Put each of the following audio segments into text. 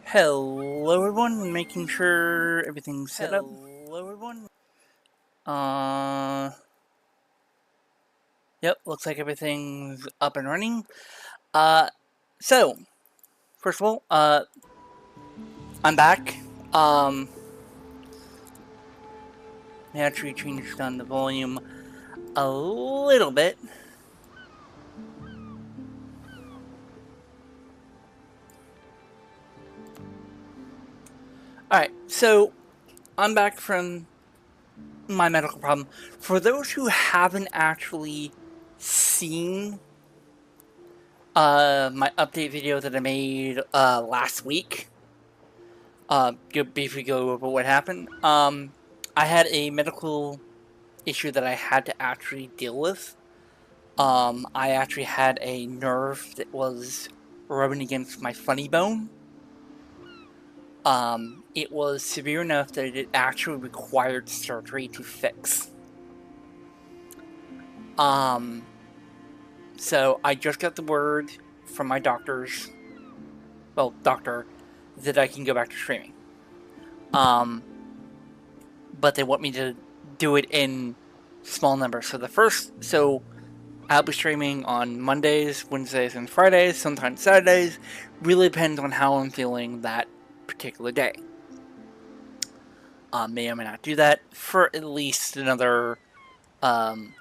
Hello everyone, making sure everything's set up. Hello, everyone. Yep, looks like everything's up and running. So, first of all, I'm back. I actually changed down the volume a little bit. Alright, so, I'm back from my medical problem. For those who haven't actually seen my update video that I made last week, briefly go over what happened. I had a medical issue that I had to actually deal with. I actually had a nerve that was rubbing against my funny bone. It was severe enough that it actually required surgery to fix. So I just got the word from my doctor, that I can go back to streaming. But they want me to do it in small numbers. So I'll be streaming on Mondays, Wednesdays, and Fridays, sometimes Saturdays. Really depends on how I'm feeling that particular day. May or may not do that for at least another 5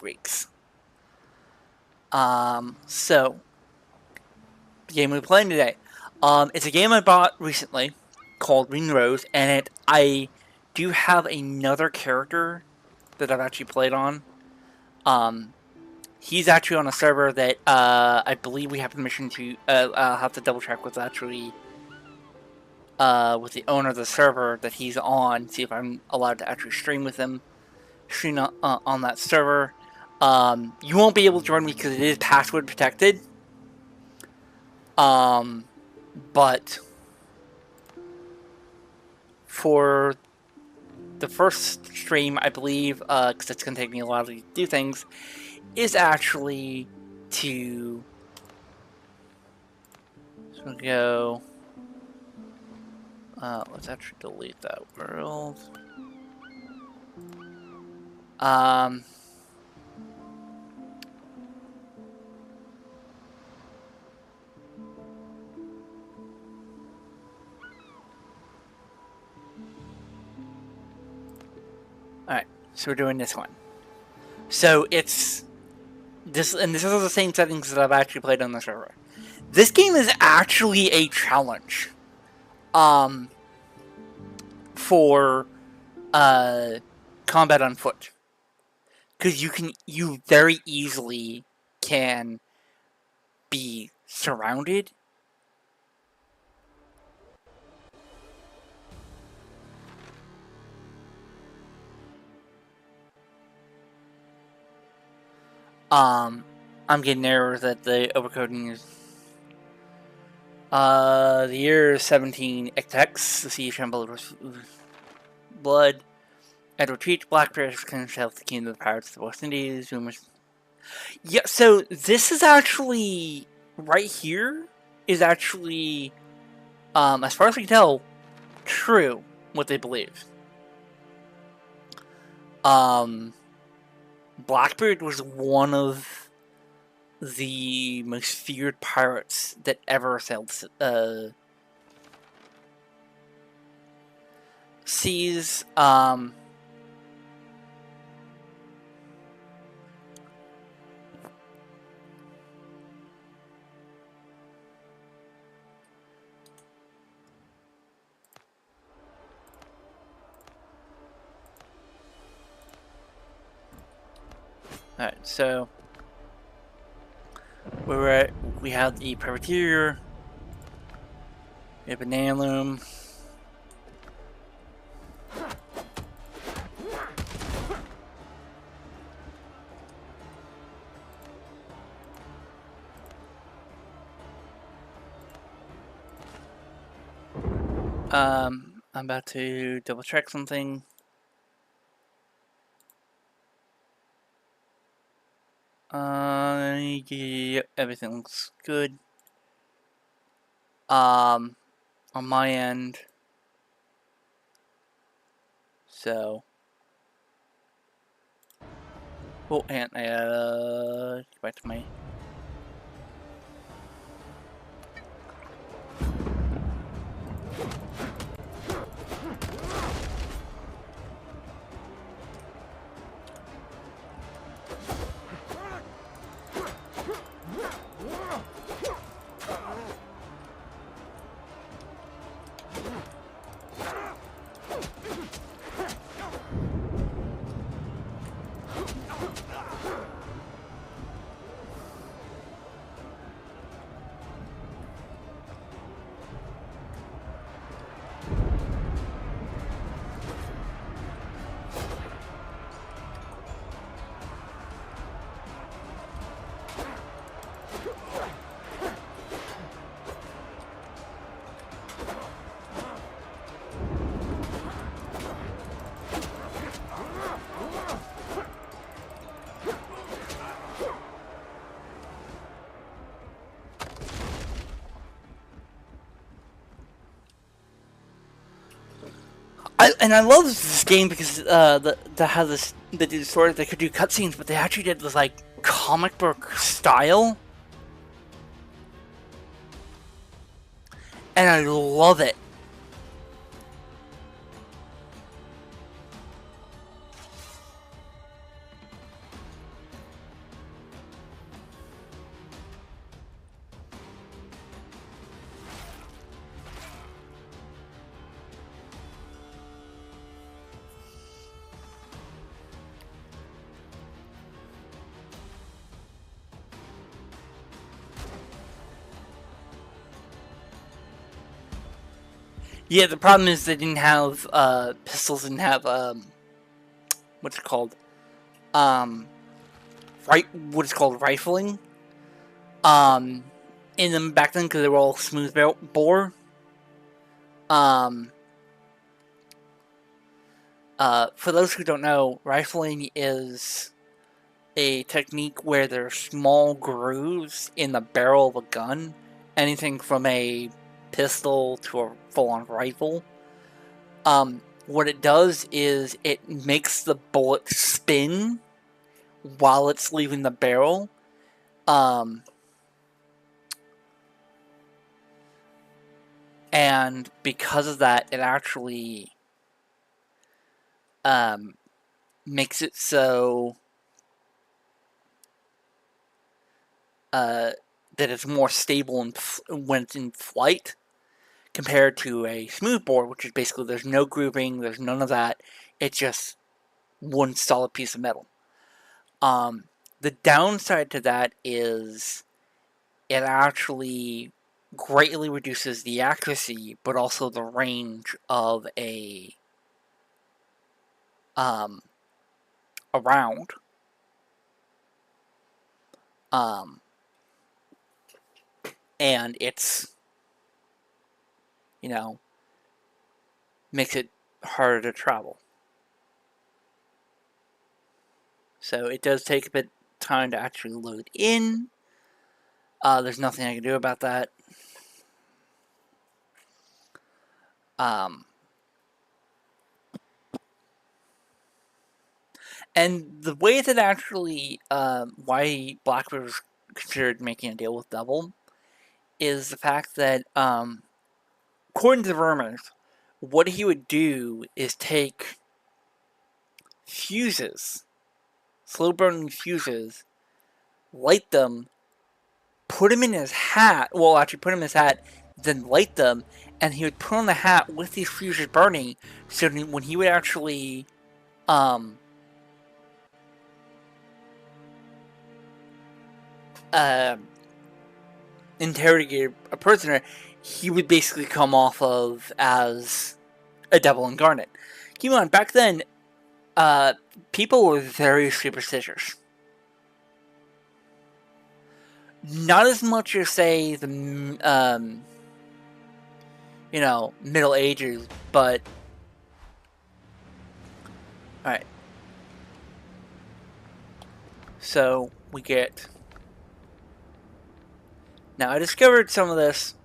weeks. So, the game we're playing today. It's a game I bought recently called Green Rose, and I do have another character that I've actually played on. He's actually on a server that I believe we have permission to. I'll have to double check with actually with the owner of the server that he's on, see if I'm allowed to actually stream with him, stream on that server. You won't be able to join me because it is password protected. But for the first stream, I believe, because it's going to take me a while to do things, is actually to go. Let's actually delete that world. Alright, so we're doing this one. So it's this, and this is the same settings that I've actually played on the server. This game is actually a challenge. For combat on foot, because you very easily can be surrounded. I'm getting errors that the overcoding is. The year 17 XX, the sea trembled with blood. At retreat, Black Bears can help the kingdom of the pirates of the West Indies. Yeah, so this is actually right here is actually, as far as we can tell, true what they believe. Blackbeard was one of the most feared pirates that ever sailed seas. Alright, so we have the privateer, we have a banana loom. I'm about to double check something. Yeah, everything looks good. on my end. So, oh, and get back to my. I love this game because that has this they do sort of they could do cutscenes, but they actually did this like comic book style, and I love it. Yeah, the problem is they didn't have pistols, didn't have what's it called, what is called rifling, in them back then because they were all smooth bore. For those who don't know, rifling is a technique where there are small grooves in the barrel of a gun, anything from a pistol to a full-on rifle. What it does is it makes the bullet spin while it's leaving the barrel. And because of that, it actually makes it so that it's more stable when it's in flight compared to a smoothbore, which is basically there's no grooving, there's none of that. It's just one solid piece of metal. The downside to that is it actually greatly reduces the accuracy, but also the range of a round. And it's, makes it harder to travel. So it does take a bit of time to actually load in. There's nothing I can do about that. And the way that actually, why Blackbeard was considered making a deal with Devil is the fact that, according to the rumors, what he would do is take fuses, slow-burning fuses, light them, put them in his hat, then light them, and he would put on the hat with these fuses burning, so when he would actually, interrogate a prisoner, he would basically come off of as a devil incarnate. Keep in mind, back then, people were very superstitious. Not as much as, say, the, Middle Ages, but... Alright. So, we get... Now, I discovered some of this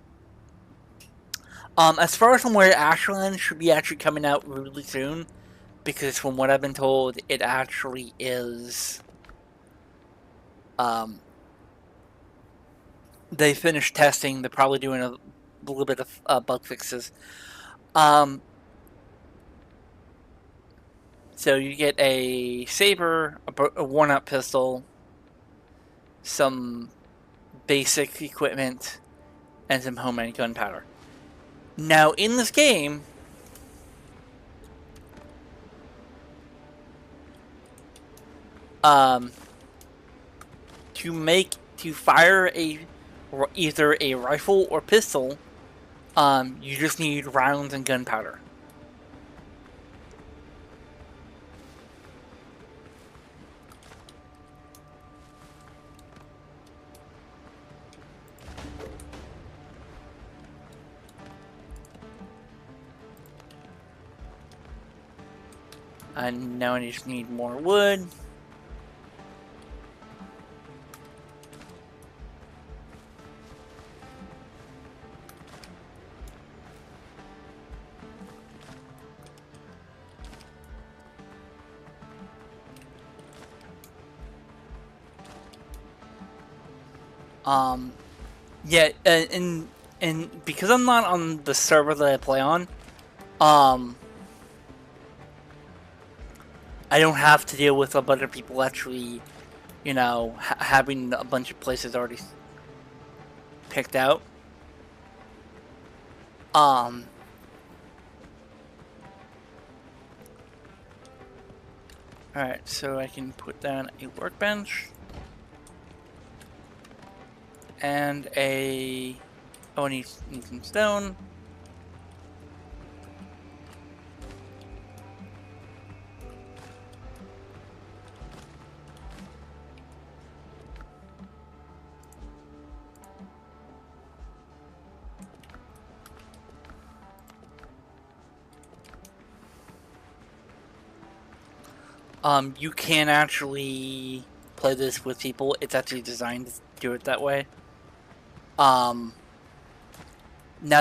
As far as I'm aware, Ashland should be actually coming out really soon, because from what I've been told, it actually is. They finished testing. They're probably doing a little bit of bug fixes. So you get a saber, a worn-out pistol, some basic equipment, and some homemade gunpowder. Now, in this game, to fire either a rifle or pistol, you just need rounds and gunpowder. And now I just need more wood. Yeah, and because I'm not on the server that I play on, I don't have to deal with a bunch of people actually, you know, having a bunch of places already picked out. Alright, so I can put down a workbench. And a... Oh, I need some stone. You can actually play this with people. It's actually designed to do it that way. Now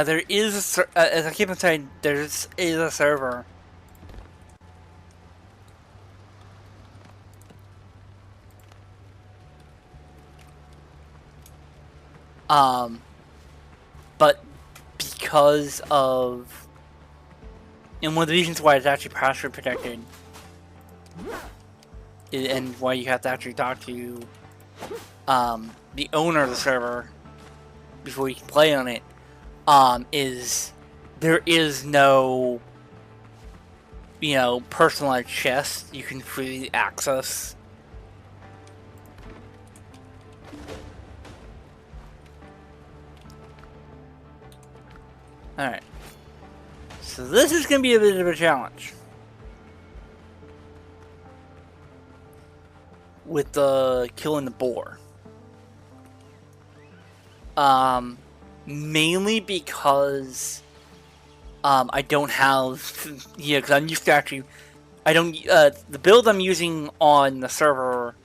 there is, as I keep on saying, there is a server. But because of, and one of the reasons why it's actually password protected, and why you have to actually talk to the owner of the server before you can play on it, is there is no, you know, personalized chest you can freely access. Alright. So this is going to be a bit of a challenge. With the killing the boar. Mainly because I don't have, yeah, because I'm used to actually, I don't, the build I'm using on the server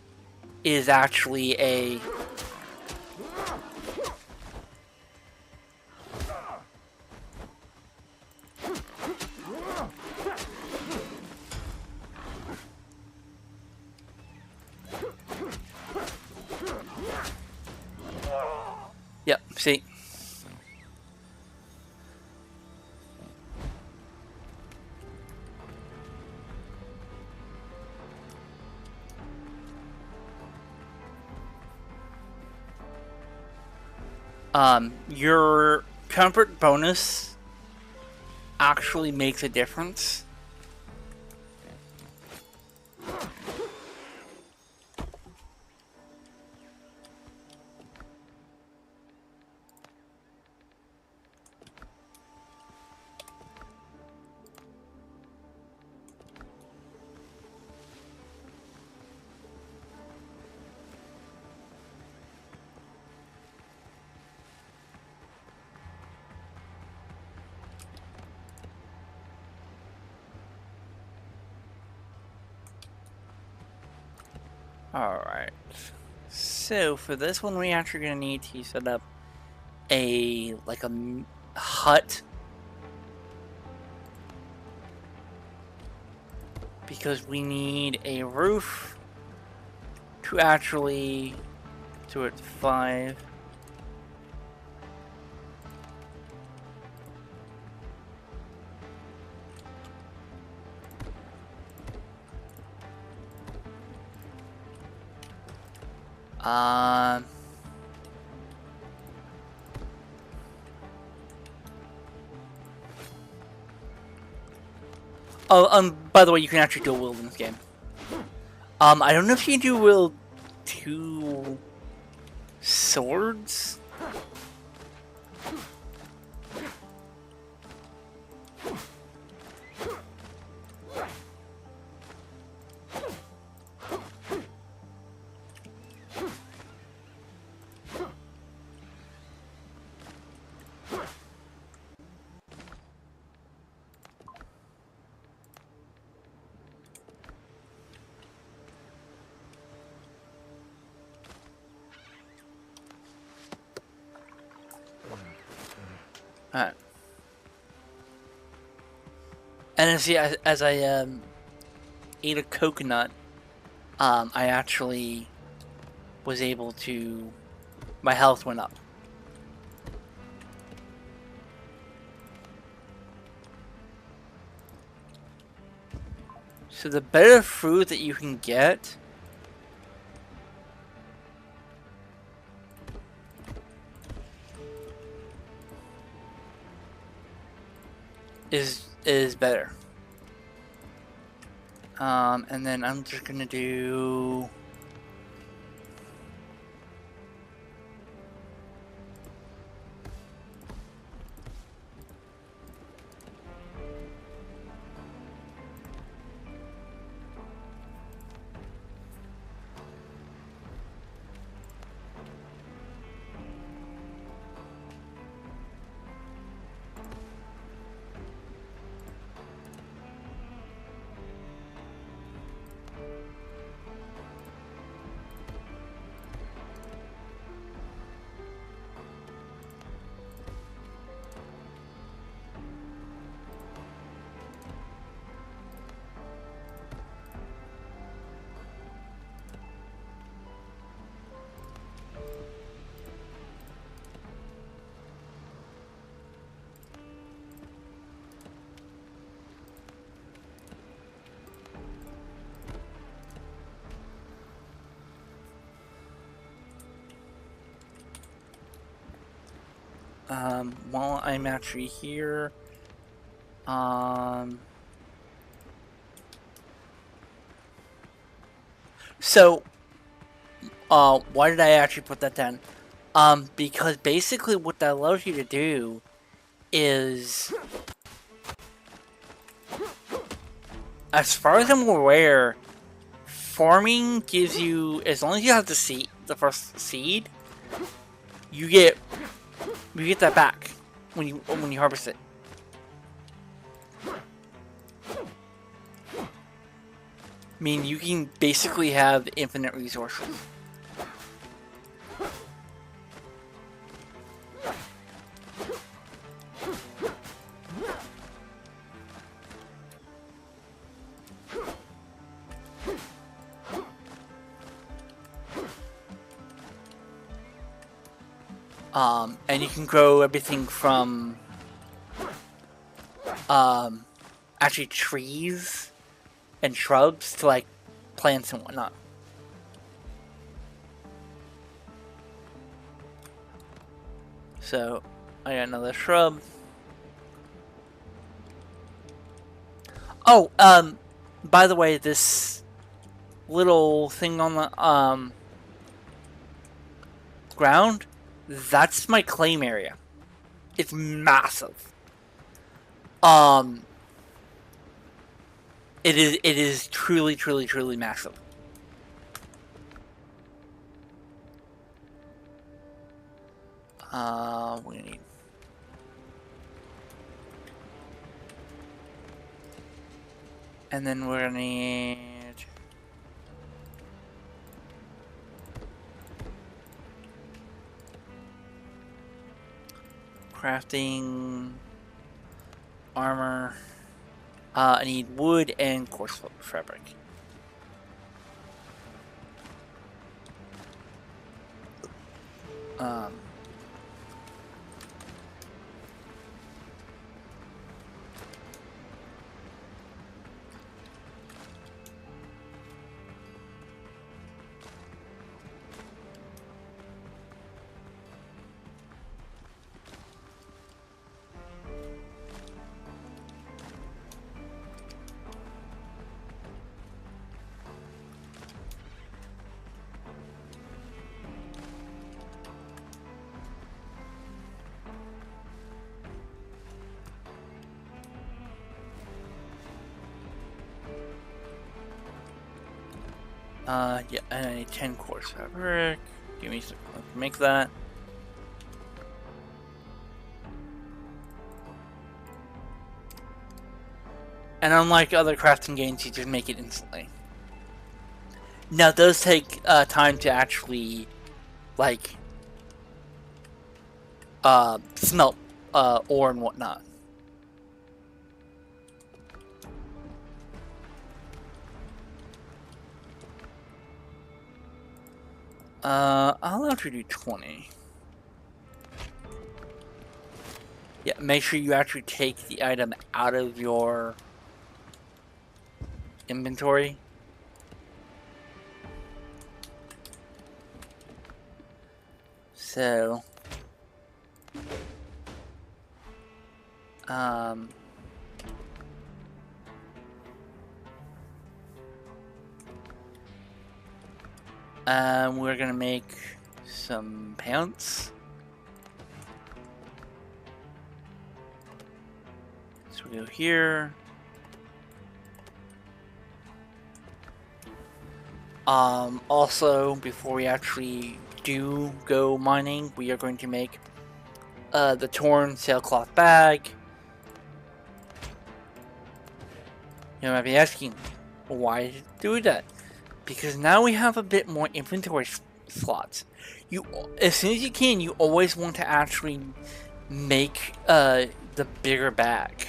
is actually a, yep, see. Your comfort bonus actually makes a difference. Alright, so for this one we actually gonna need to set up a, like a hut because we need a roof to actually do it 5. Oh, by the way, you can actually dual wield in this game. I don't know if you can dual wield 2 swords. Alright. And then see, as I ate a coconut, I actually was able to... my health went up. So the better food that you can get... is better. And then I'm just gonna do... while I'm actually here, so, why did I actually put that down? Because basically what that allows you to do is, as far as I'm aware, farming gives you, as long as you have the seed, the first seed, you get that back when you harvest it. I mean, you can basically have infinite resources. And you can grow everything from, actually trees and shrubs to, like, plants and whatnot. So, I got another shrub. Oh, by the way, this little thing on the, ground, that's my claim area. It's massive. It is truly, truly, truly massive. We need... and then we're gonna need... crafting... armor... I need wood and coarse fabric. Yeah, and I need 10 coarse fabric. Give me some, make that. And unlike other crafting games, you just make it instantly. Now, it does take time to actually, like, smelt ore and whatnot. I'll have to do 20. Yeah, make sure you actually take the item out of your inventory. So, we're gonna make some pants. So we go here. Also, before we actually do go mining, we are going to make the torn sailcloth bag. You might be asking, why do that? Because now we have a bit more inventory slots. You, as soon as you can, you always want to actually make the bigger bag.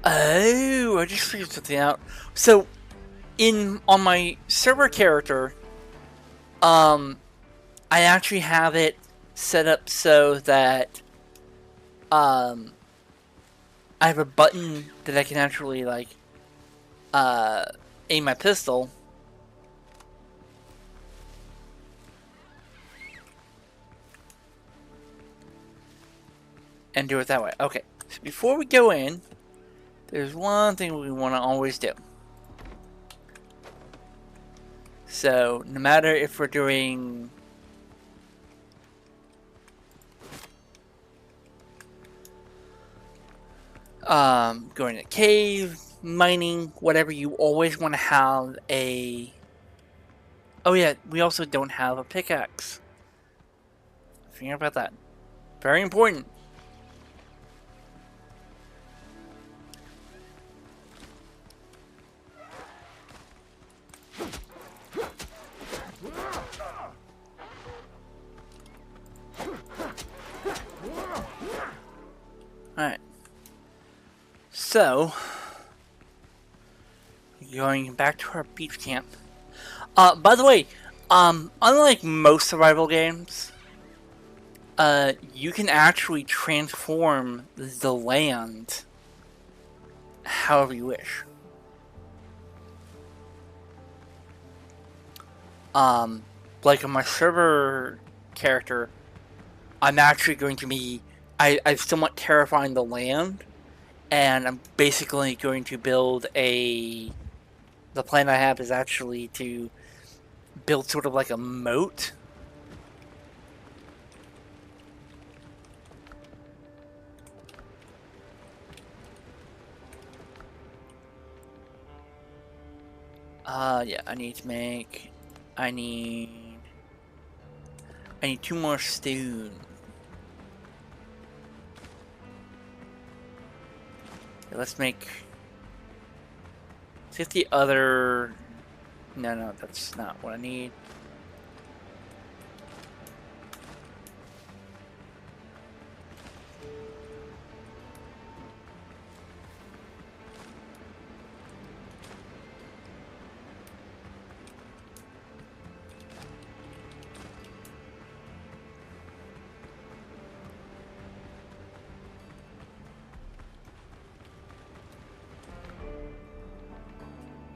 Oh, I just figured something out. So, on my server character, I actually have it set up so that I have a button that I can actually like aim my pistol. And do it that way. Okay, so before we go in, there's one thing we want to always do. So, no matter if we're doing going to cave, mining, whatever, you always want to have a... Oh yeah, we also don't have a pickaxe. Forget about that. Very important. Alright. So, going back to our beach camp. By the way, unlike most survival games, you can actually transform the land however you wish. Like on my server character, I'm actually going to be... I'm somewhat terrifying the land, and I'm basically going to build a... The plan I have is actually to build sort of like a moat. Yeah, I need to make... I need 2 more stone. Okay, let's make... Let's get the other... No, that's not what I need.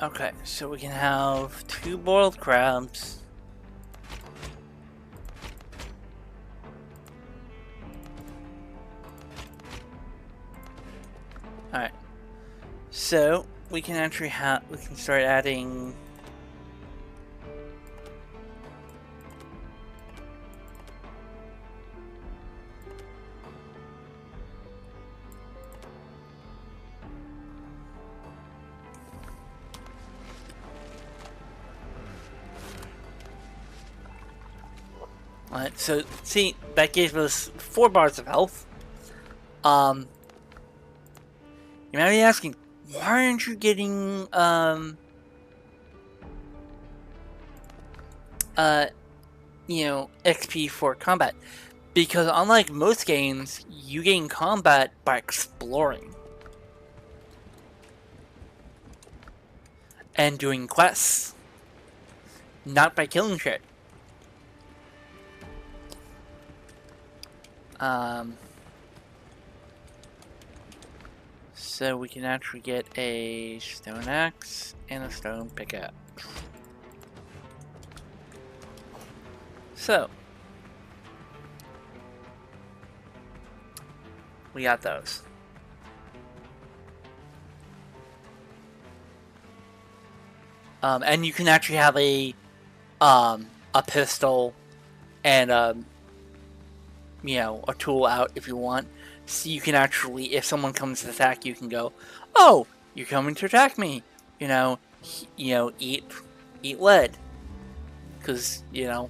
Okay, so we can have 2 boiled crabs. Alright. So we can actually we can start adding Alright, so see, that gave us 4 bars of health. You might be asking, why aren't you getting you know, XP for combat? Because unlike most games, you gain combat by exploring and doing quests, not by killing shit. So we can actually get a stone axe and a stone pickaxe. So we got those. And you can actually have a pistol and you know, a tool out if you want. So you can actually, if someone comes to attack you, can go, "Oh, you're coming to attack me." You know, eat lead, because you know,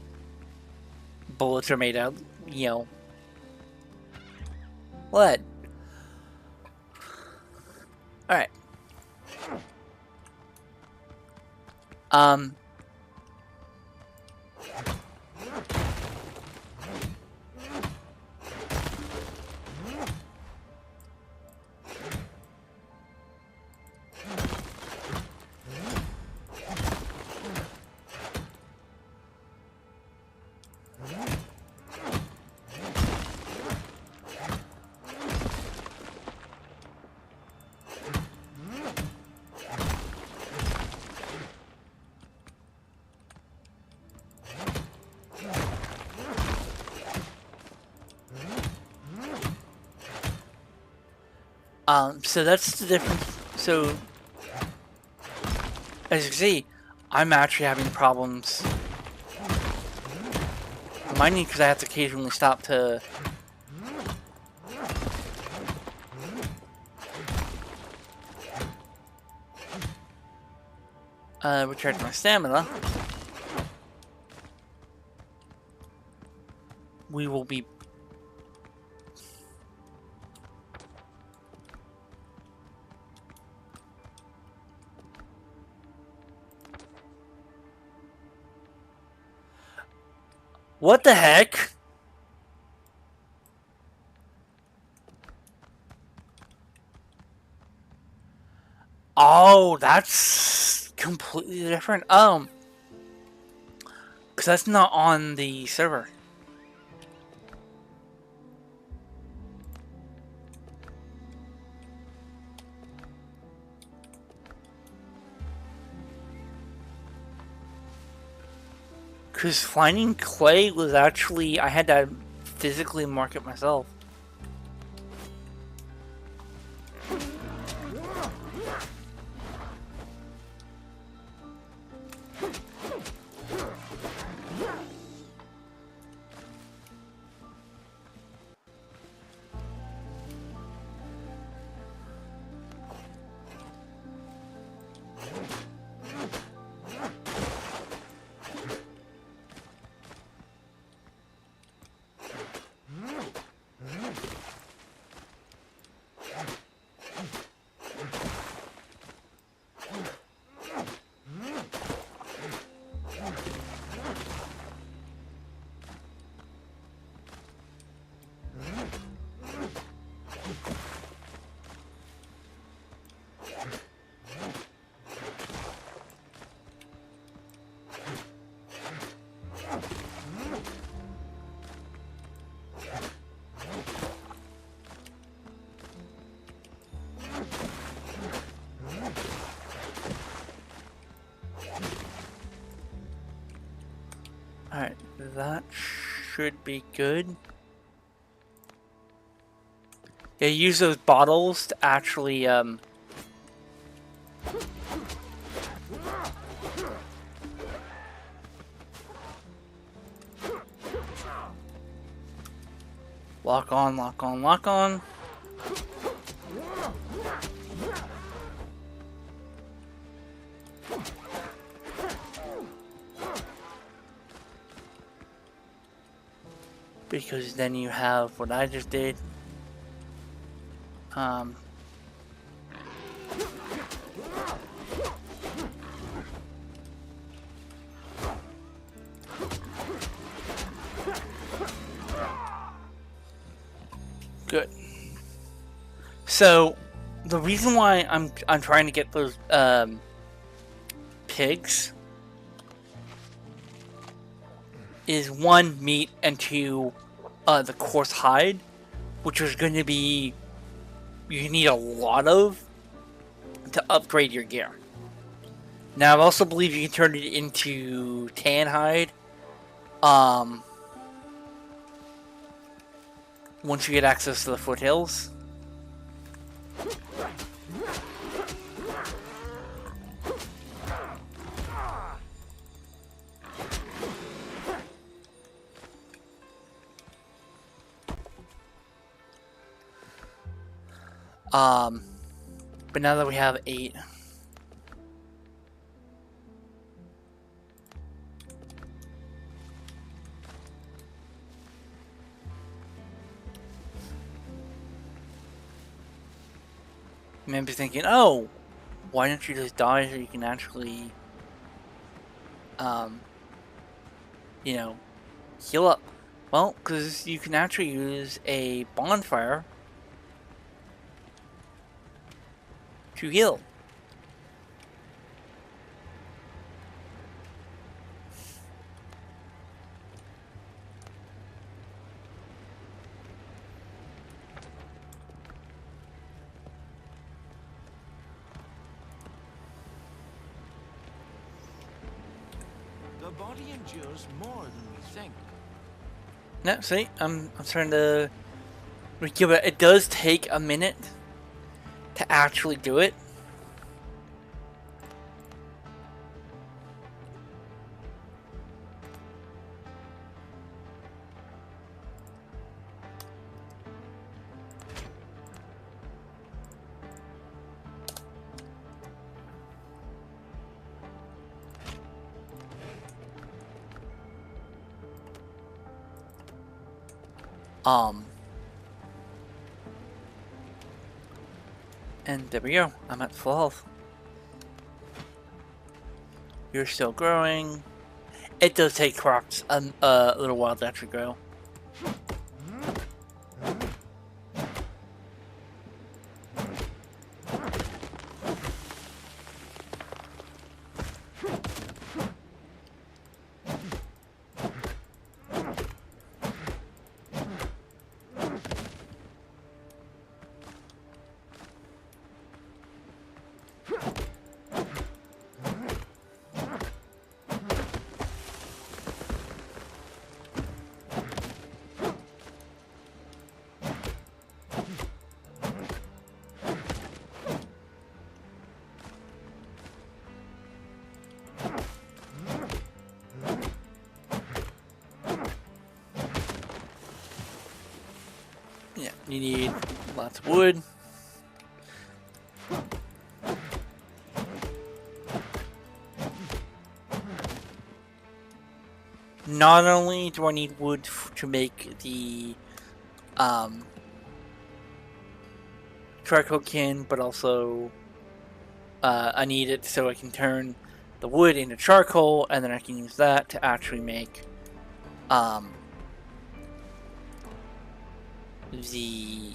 bullets are made out, you know, lead. All right. So that's the difference. So, as you can see, I'm actually having problems mining because I have to occasionally stop to recharge my stamina. We will be What the heck? Oh, that's completely different. Because that's not on the server. Because finding clay was actually, I had to physically mark it myself. Alright, that should be good. Yeah, use those bottles to actually, lock on, lock on, lock on. Because then you have what I just did. Good. So, the reason why I'm trying to get those pigs is one, meat, and two, the coarse hide, which is going to be you need a lot of to upgrade your gear. Now, I also believe you can turn it into tan hide. Once you get access to the foothills. But now that we have 8, you may be thinking, oh, why don't you just die so you can actually, you know, heal up? Well, because you can actually use a bonfire to heal. The body endures more than we think. No, see, I'm trying to give it. It does take a minute to actually do it. And there we go. I'm at full health. You're still growing. It does take crocs a little while to actually grow. Yeah, you need lots of wood. Not only do I need wood to make the charcoal kiln, but also I need it so I can turn the wood into charcoal, and then I can use that to actually make the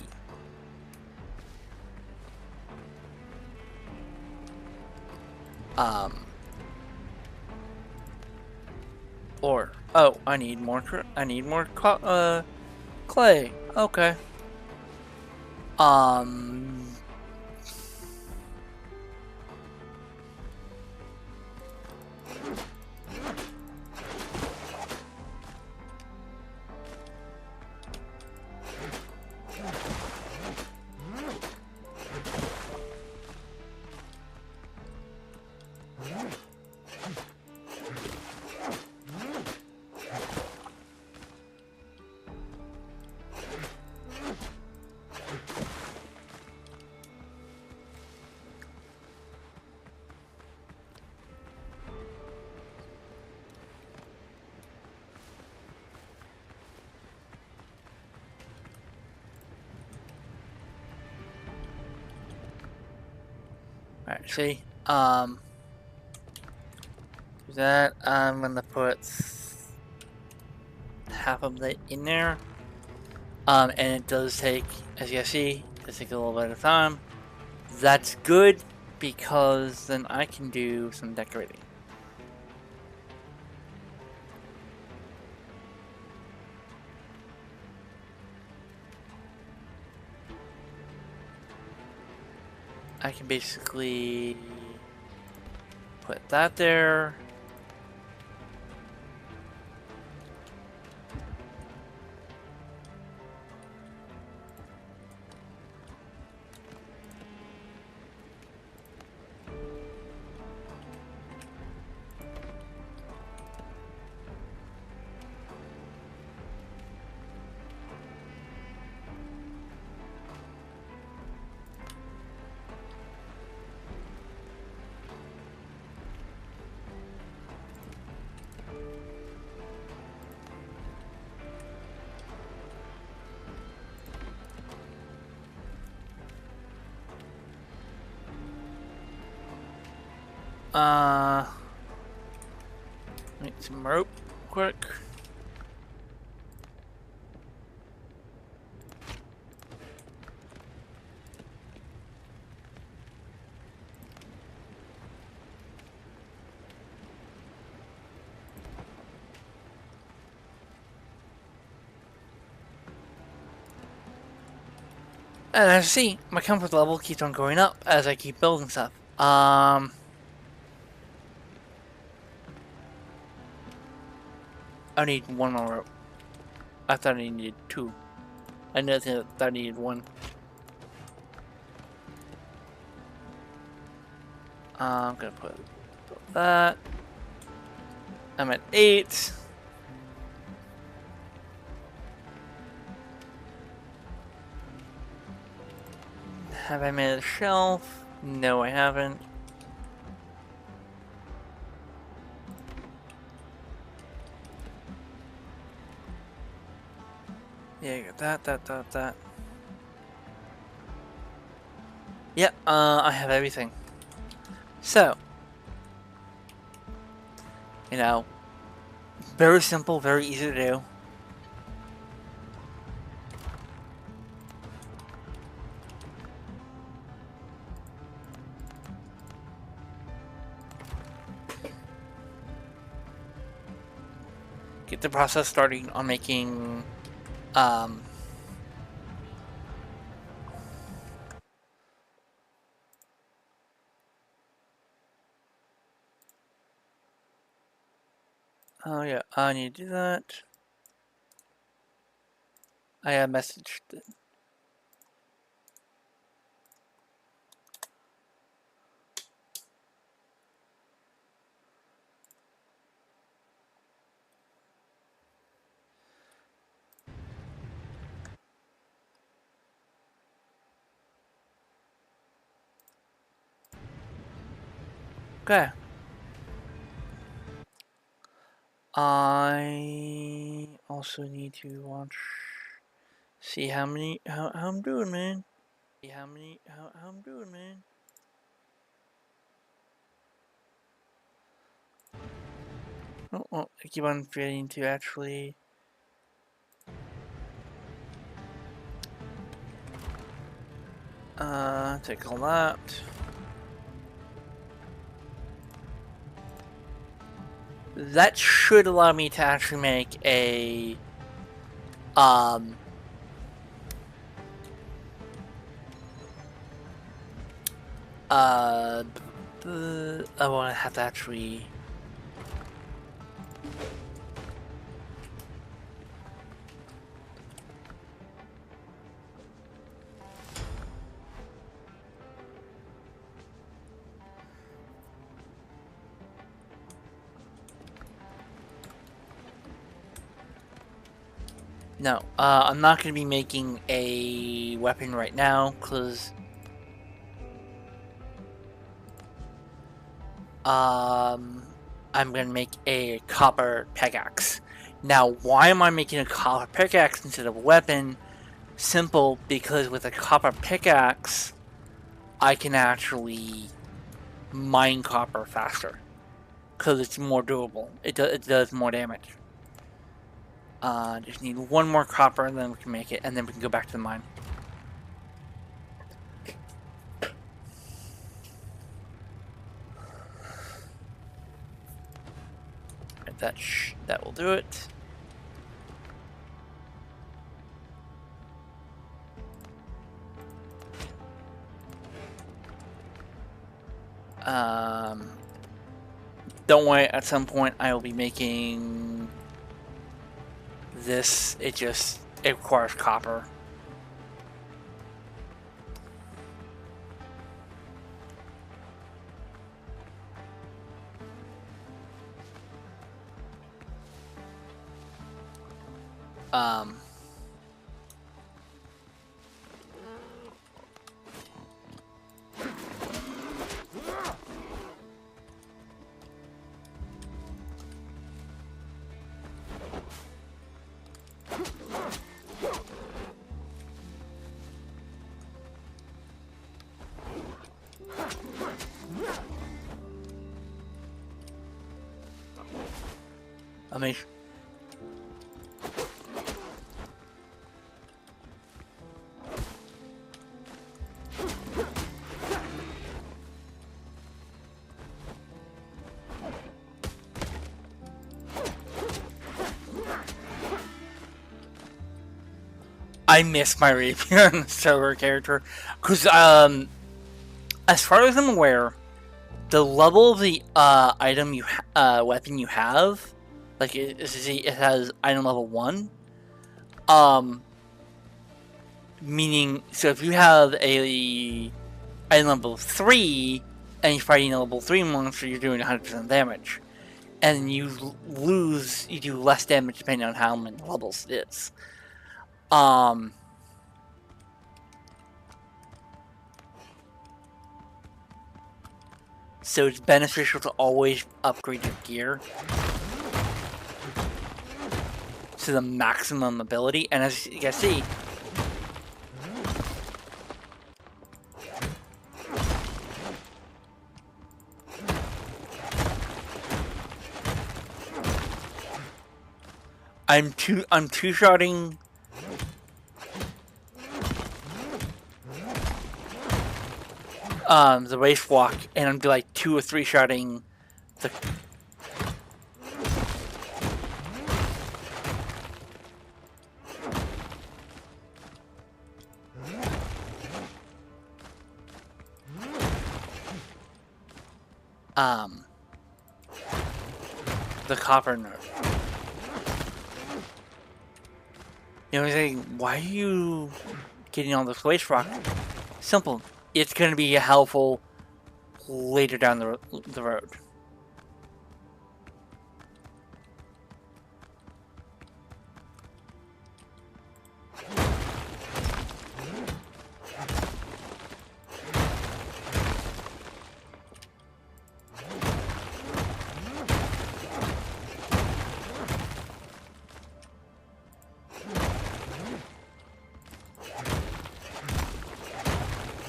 or oh, I need more clay. Okay. Alright, see? Do that. I'm gonna put half of it in there. And it does take, as you can see, it takes a little bit of time. That's good because then I can do some decorating. I can basically put that there. Make some rope quick. And as you see, my comfort level keeps on going up as I keep building stuff. I need one more rope. I thought I needed two. I thought I needed one. I'm gonna put that. I'm at 8. Have I made a shelf? No, I haven't. Yeah, I got that. Yep, I have everything. So, you know, very simple, very easy to do. Get the process starting on making, oh yeah, I need to do that. I have messaged it. Okay. I also need to watch, see how I'm doing, man. See how I'm doing, man. Oh, I keep on forgetting to actually. Take all that. That should allow me to actually make a, I want to have to actually. No, I'm not going to be making a weapon right now, because I'm going to make a copper pickaxe. Now, why am I making a copper pickaxe instead of a weapon? Simple, because with a copper pickaxe, I can actually mine copper faster because it's more durable. It does more damage. Just need one more copper, and then we can make it, and then we can go back to the mine. That will do it. Don't worry, at some point I will be making this. It requires copper. Amazing. I miss my rapier on the server character because as far as I'm aware, the level of the item weapon you have, like it has item level 1. Meaning, so if you have a item level 3 and you're fighting a level 3 monster, you're doing 100% damage, and you do less damage depending on how many levels it is. So it's beneficial to always upgrade your gear to the maximum ability. And as you can see, I'm two-shotting the race walk, and I'm like 2 or 3-shotting the copper node. You know, I'm saying, why are you getting all this waste rock? Simple. It's going to be helpful later down the road.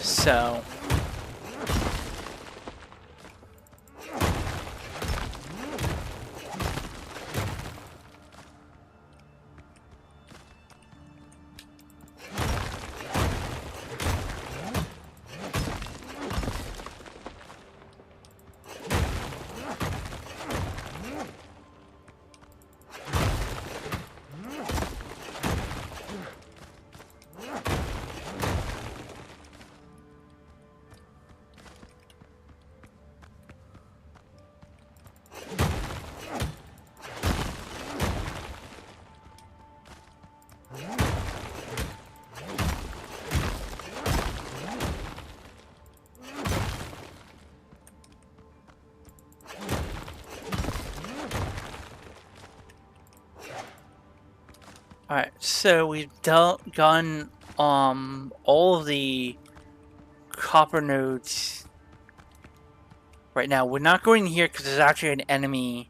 So alright, so we've done all of the copper nodes right now. We're not going here because there's actually an enemy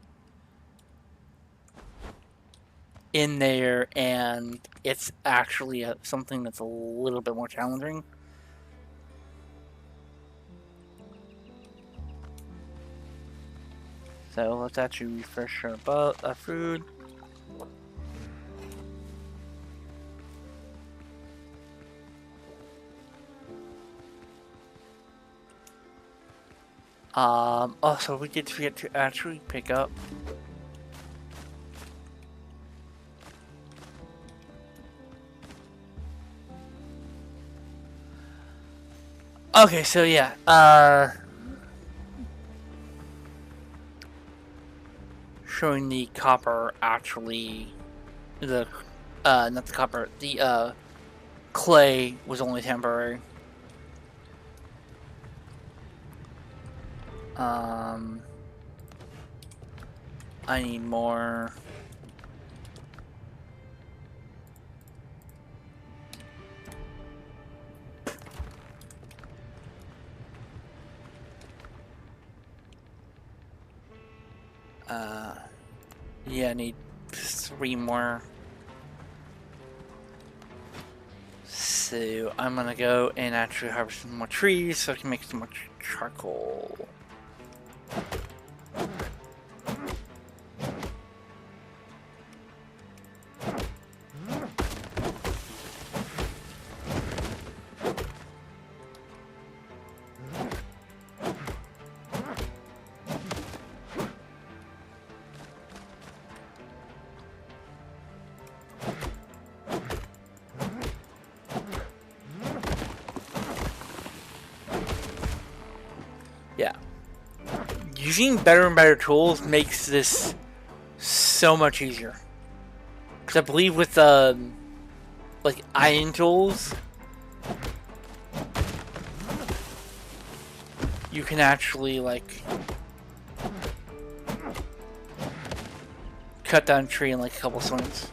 in there, and it's actually something that's a little bit more challenging. So let's actually refresh our food. Also, we did forget to actually pick up. Okay, so yeah, showing the copper actually, not the copper, the, clay was only temporary. I need more. Yeah, I need 3 more. So I'm gonna go and actually harvest some more trees so I can make some more charcoal. Yeah. Using better and better tools makes this so much easier. Because I believe with, like, iron tools, you can actually, like, cut down a tree in, like, a couple swings.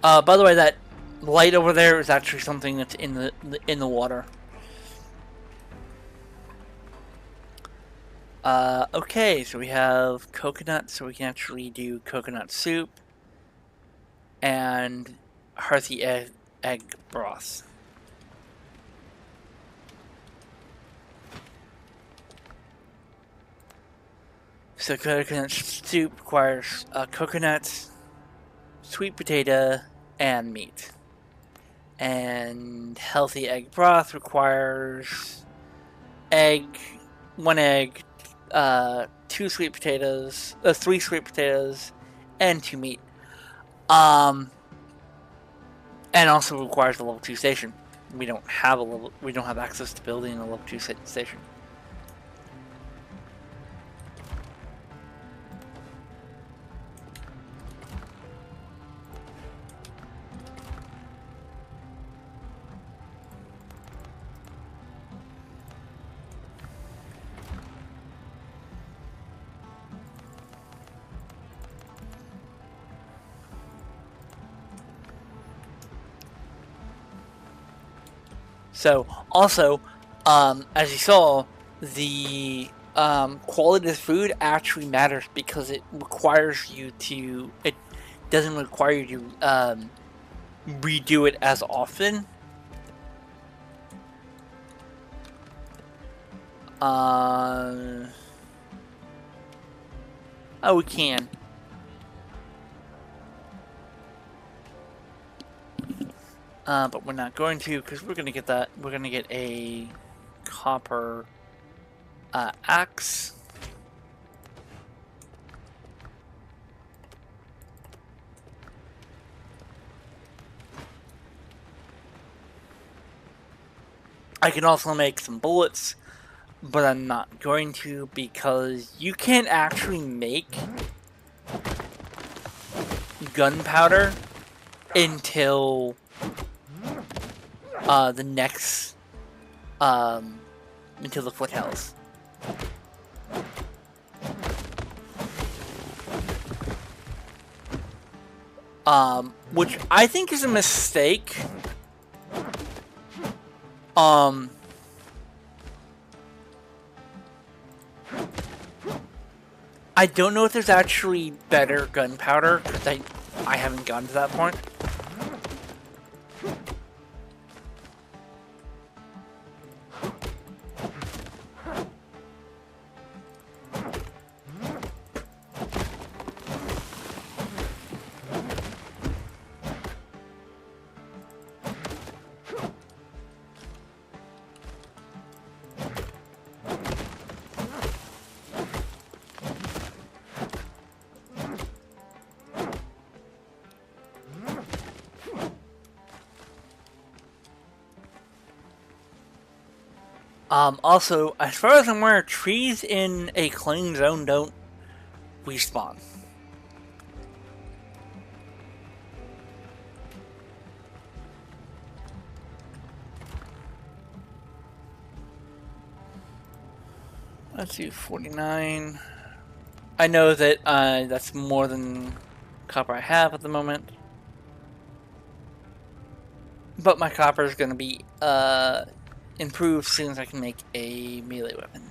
By the way, that light over there is actually something that's in the water. Okay, so we have coconut, so we can actually do coconut soup and hearthy egg broth. So coconut soup requires coconut, sweet potato, and meat. And healthy egg broth requires egg, 1 egg, 3 sweet potatoes, and 2 meat. And also requires a level 2 station. We don't have access to building a level 2 station. So, also, as you saw, the quality of the food actually matters because it requires you to. It doesn't require you to redo it as often. Oh, we can. But we're not going to because we're gonna get that. We're gonna get a copper axe. I can also make some bullets, but I'm not going to because you can't actually make gunpowder until the next until the foothills. Which I think is a mistake. I don't know if there's actually better gunpowder because I haven't gotten to that point. Also, as far as I'm aware, trees in a clean zone don't respawn. Let's do 49. I know that that's more than copper I have at the moment. But my copper is going to be improved as soon as I can make a melee weapon.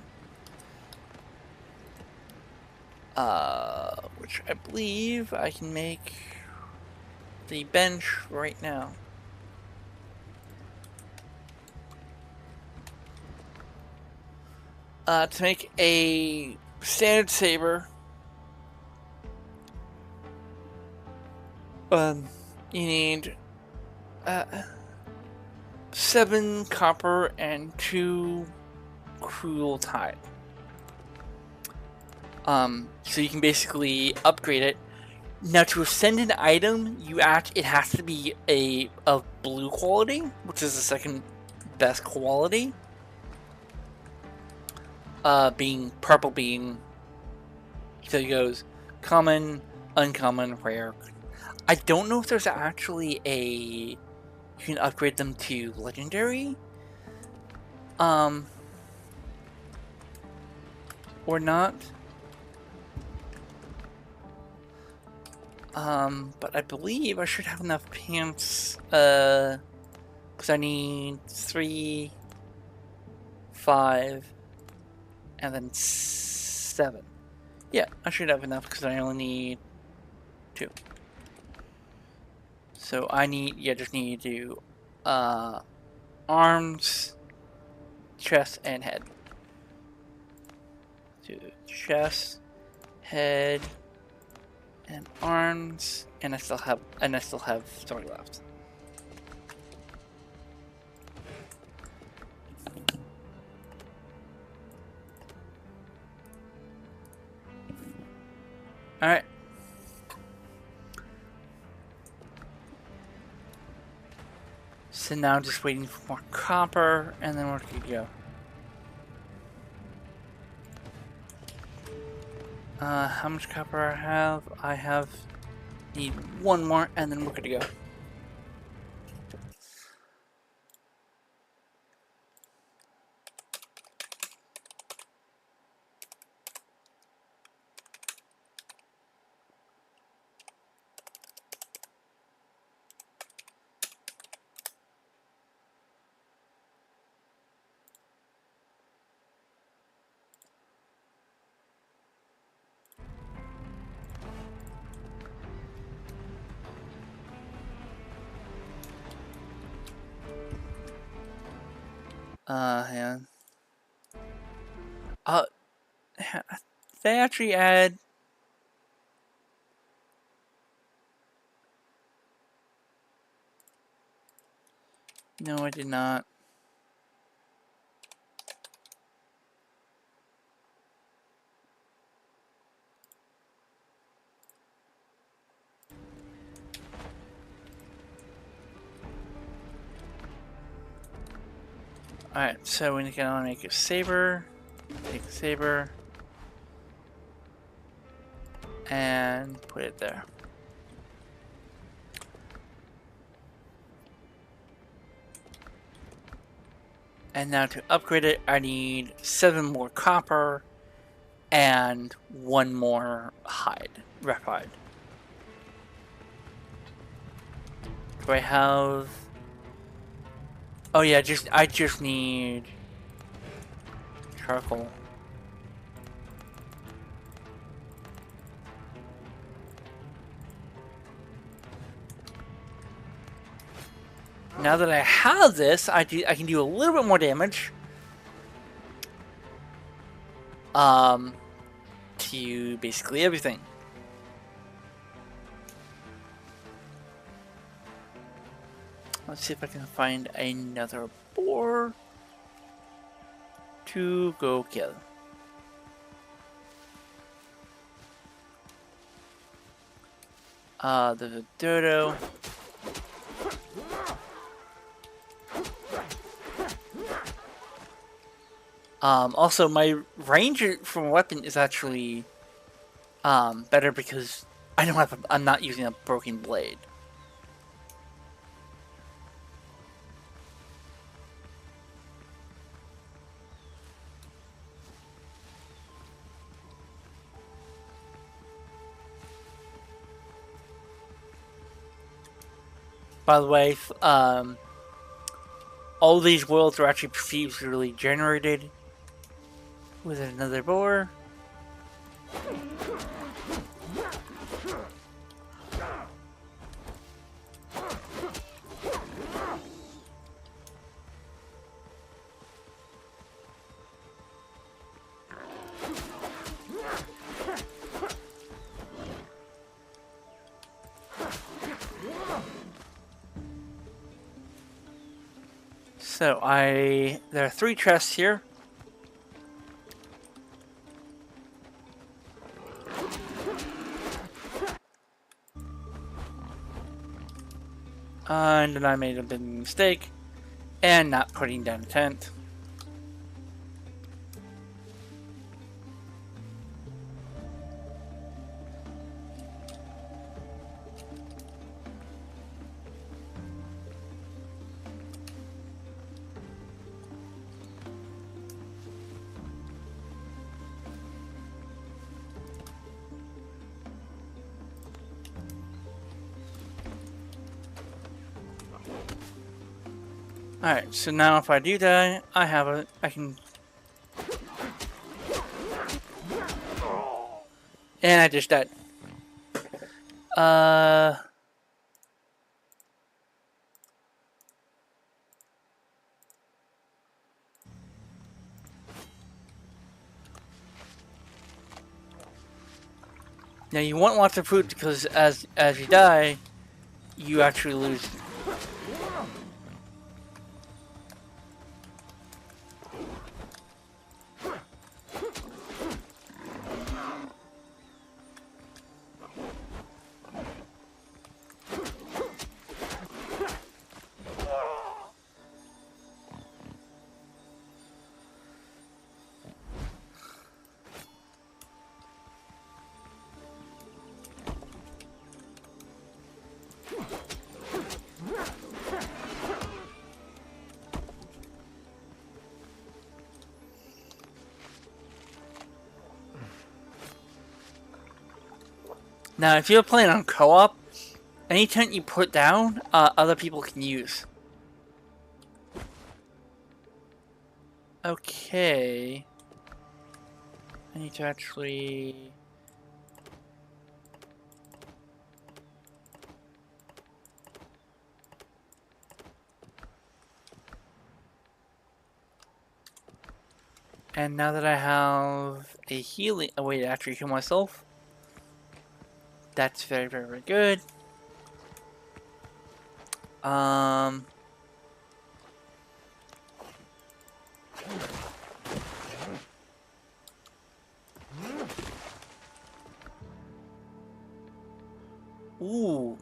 Which I believe I can make the bench right now. To make a standard saber, you need 7 copper and 2 cruel tide. So you can basically upgrade it. Now to ascend an item, it has to be of blue quality, which is the second best quality. Being purple being, so it goes common, uncommon, rare. I don't know if there's actually you can upgrade them to legendary, or not. But I believe I should have enough pants, because I need 3, 5, and then 7. Yeah, I should have enough because I only need 2. So I just need to do arms, chest, and head. Do chest, head, and arms, and I still have 3 left. All right. So now I'm just waiting for more copper, and then we're good to go. How much copper I have? Need 1 more, and then we're good to go. Hang on. They actually add. No, I did not. Alright, so we can make a saber. Take a saber. And put it there. And now to upgrade it, I need 7 more copper and 1 more rough hide. Do I have? Oh yeah, I just need charcoal. Now that I have this, I can do a little bit more damage. To basically everything. Let's see if I can find another boar to go kill. There's a dodo. Also, my range from a weapon is actually better because I'm not using a broken blade. By the way, all these worlds are actually procedurally generated with another boar. So there are 3 chests here. And then I made a big mistake and not putting down a tent. Alright, so now if I do die, I can... And I just died. Now you want lots of food because as you die, you actually lose. Now, if you're playing on co-op, any tent you put down, other people can use. Okay. I need to actually... And now that I have a healing... a way to actually heal myself. That's very, very, very good. Ooh.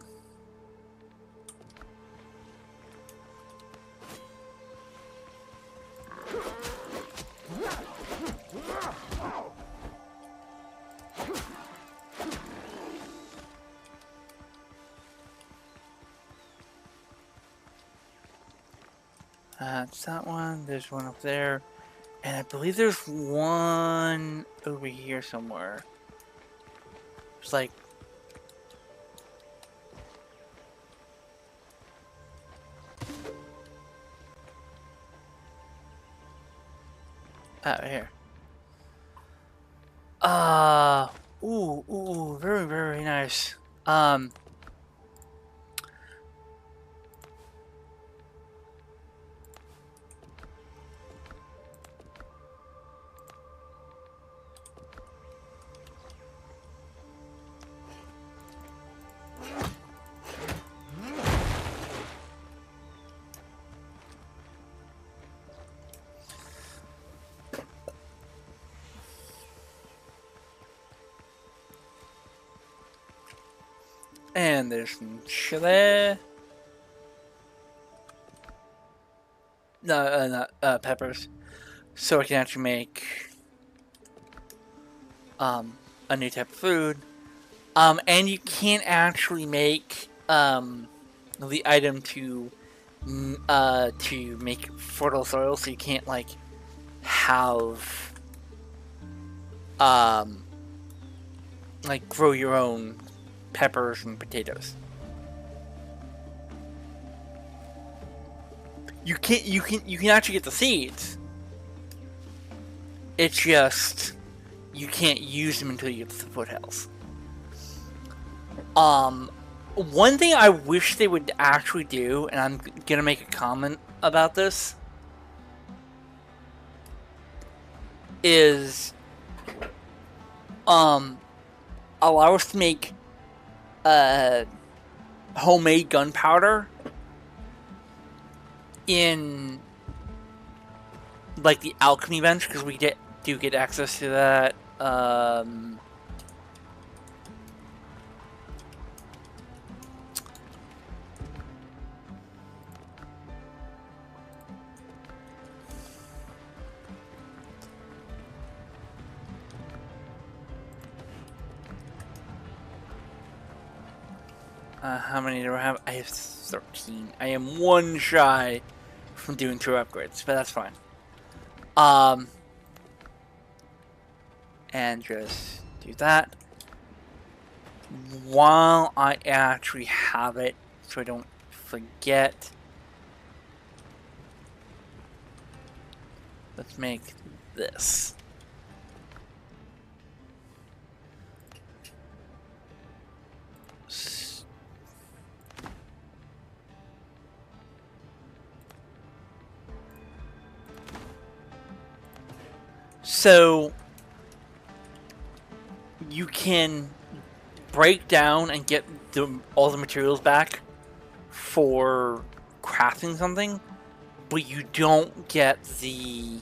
That's that one. There's one up there. And I believe there's one over here somewhere. It's like... out here. Ooh, very, very nice. And there's some chili. No, not peppers. so I can actually make a new type of food. And you can't actually make the item to make fertile soil, so you can't like have like grow your own peppers and potatoes. You can actually get the seeds. It's just you can't use them until you get to the foothills. One thing I wish they would actually do, and I'm gonna make a comment about this, is allow us to make homemade gunpowder in like the alchemy bench, because we do get access to that. How many do I have? I have 13. I am one shy from doing 2 upgrades, but that's fine. And just do that. While I actually have it, so I don't forget, let's make this. So you can break down and get all the materials back for crafting something, but you don't get the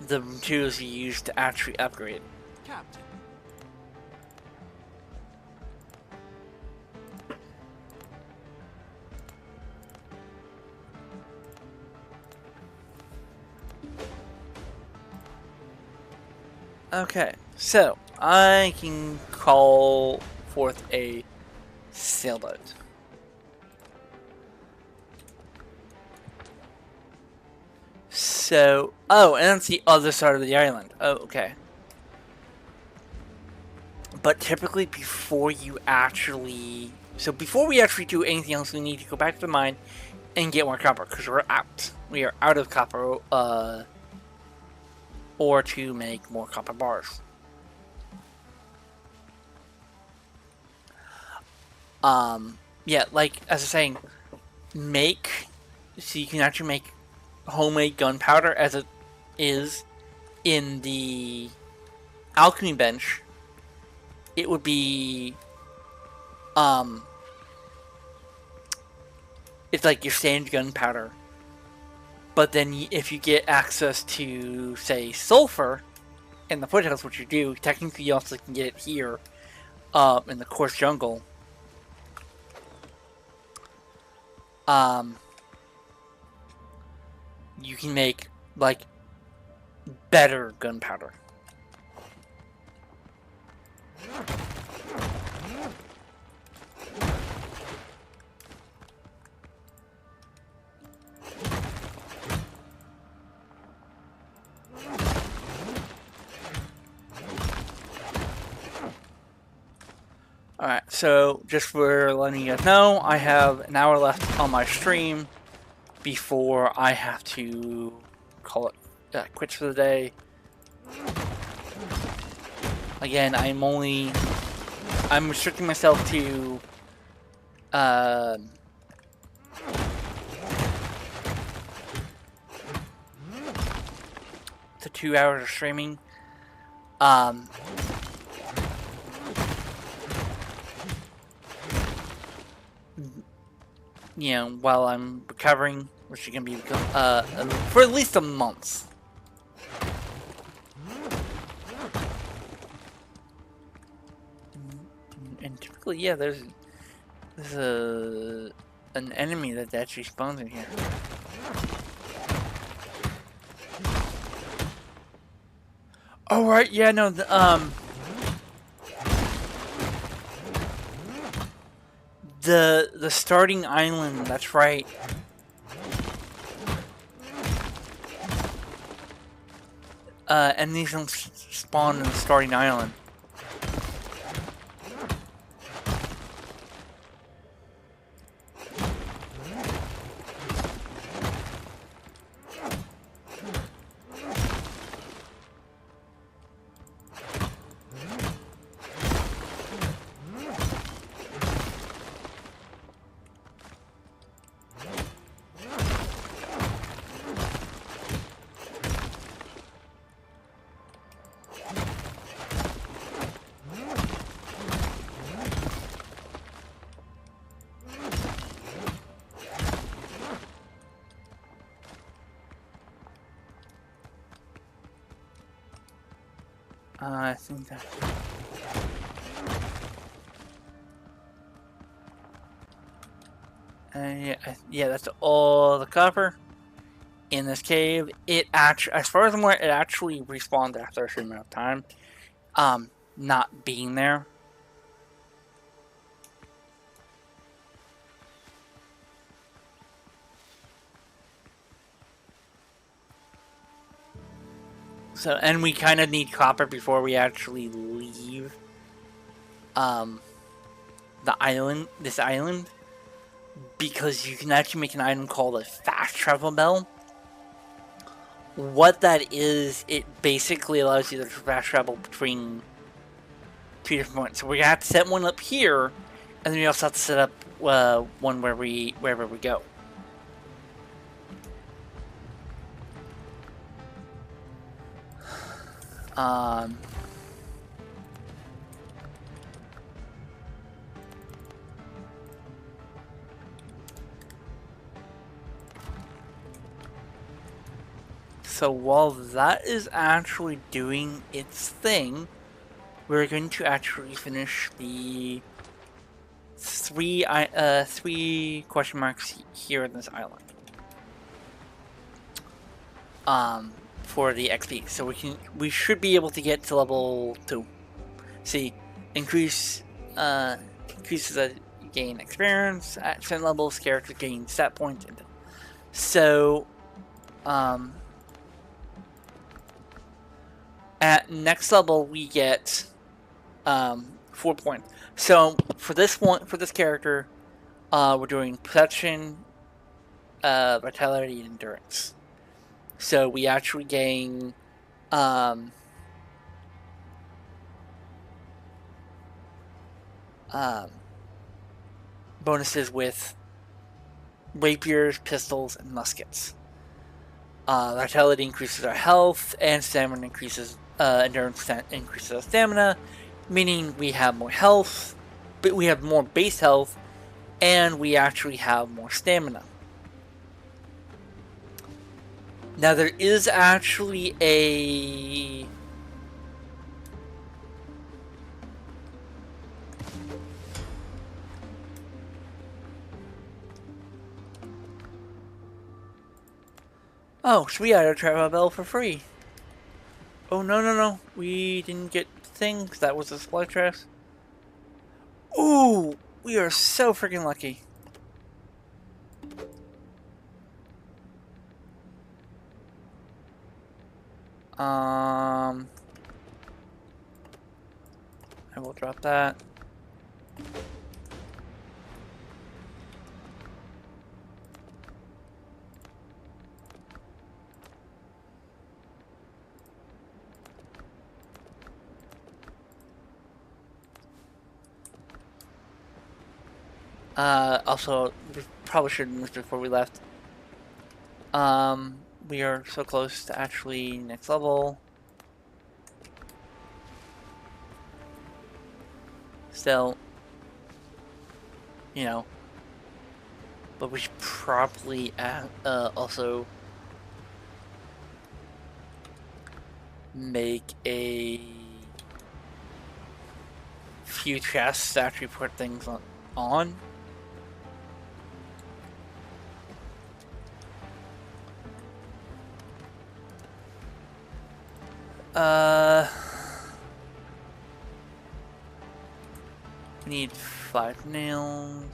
the materials you use to actually upgrade. Captain. Okay, so I can call forth a sailboat. So, oh, and that's the other side of the island. Oh, okay. But typically before we actually do anything else, we need to go back to the mine and get more copper, because we're out. We are out of copper, or to make more copper bars. Yeah, like, as I was saying, so you can actually make homemade gunpowder as it is in the alchemy bench. It would be, it's like your standard gunpowder. But then if you get access to, say, sulfur in the foothills, which you do, technically you also can get it here, in the coarse jungle. You can make, like, better gunpowder. Alright, so just for letting you guys know, I have an hour left on my stream before I have to call it quits for the day. Again, I'm restricting myself to to 2 hours of streaming. You know, while I'm recovering, which is gonna be for at least a month. And typically, yeah, there's an enemy that actually spawns in here. Oh right, yeah, no, the starting island. That's right. Enemies don't spawn in the starting island. I think that. Yeah, that's all the copper in this cave. It actually, as far as I'm aware, it actually respawns after a certain amount of time. Not being there. So, and we kind of need copper before we actually leave the island, this island, because you can actually make an item called a fast travel bell. What that is, it basically allows you to fast travel between two different points. So we're gonna have to set one up here, and then we also have to set up one wherever we go. So while that is actually doing its thing, we're going to actually finish the three question marks here in this island. For the XP, so we should be able to get to level 2. See, increases gain experience at certain levels. Characters gain stat points. So, at next level we get 4 points. So for this character, we're doing perception, vitality, and endurance. So we actually gain bonuses with rapiers, pistols, and muskets. Vitality increases our health, and stamina increases. Endurance increases our stamina, meaning we have more health, but we have more base health, and we actually have more stamina. Now there is actually a so we got a travel bell for free. Oh no, we didn't get things. That was a supply chest. Ooh, we are so freaking lucky. I will drop that. Also, we probably should have moved before we left. We are so close to actually next level. Still, you know, but we should probably also make a few chests to actually put things on. We need 5 nails.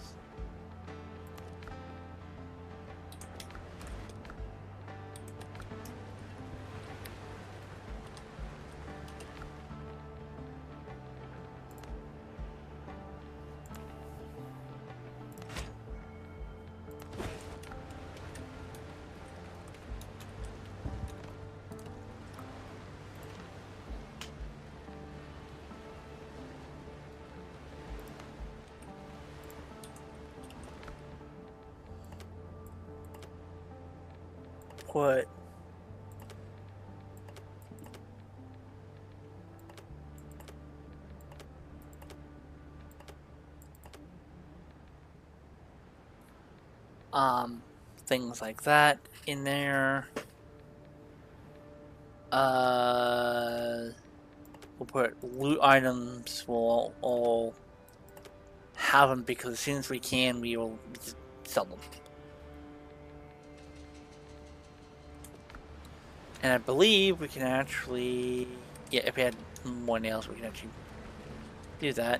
What? Things like that in there. We'll put loot items. We'll all have them because as soon as we can, we will just sell them. And I believe we can actually, yeah, if we had more nails, we can actually do that.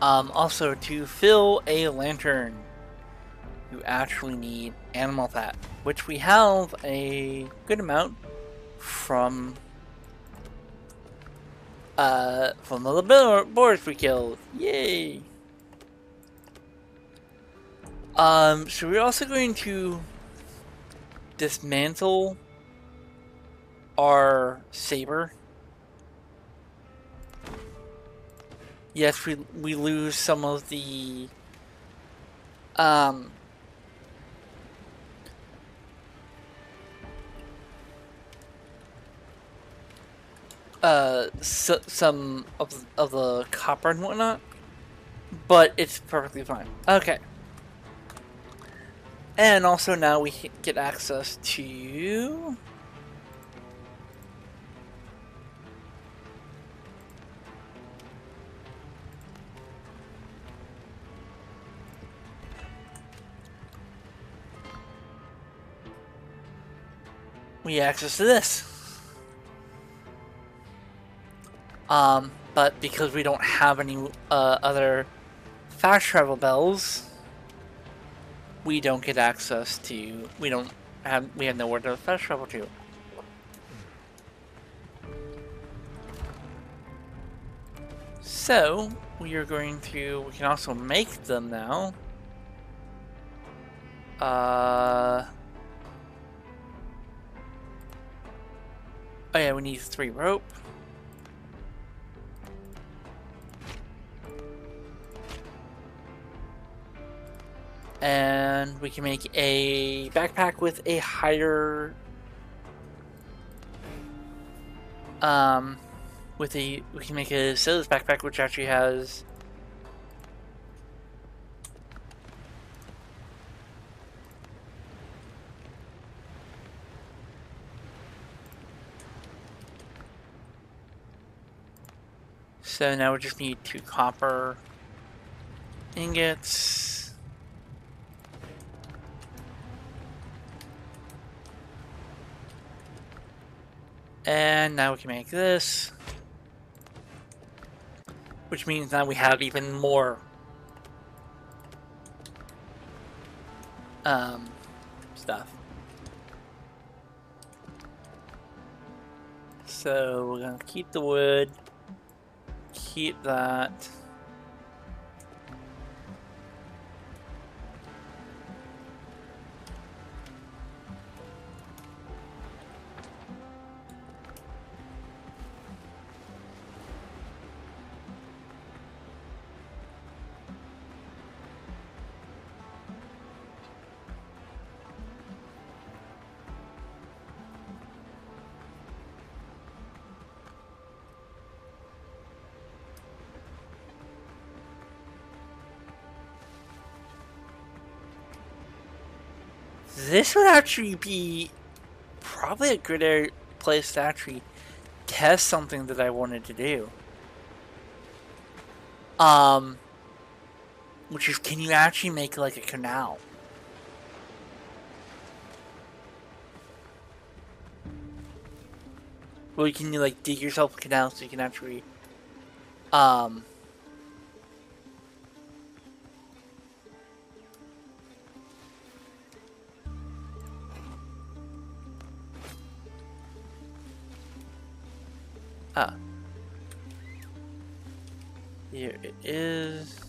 Also, to fill a lantern, you actually need animal fat, which we have a good amount from the boars we killed. Yay! So we're also going to dismantle our saber. Yes, we lose some of the some of the copper and whatnot, but it's perfectly fine. Okay. And also now we get access to access to this. But because we don't have any other fast travel bells, we don't get access to. We have nowhere to fast travel to. So we are going to. We can also make them now. Oh yeah, we need 3 rope. And we can make a backpack with a higher we can make a Silas backpack which actually has so now we just need 2 copper ingots. And now we can make this. which means now we have even more stuff. So we're gonna keep the wood, keep that. This would actually be probably a good place to actually test something that I wanted to do. Which is, can you actually make like a canal? Well, can you like dig yourself a canal so you can actually, here it is.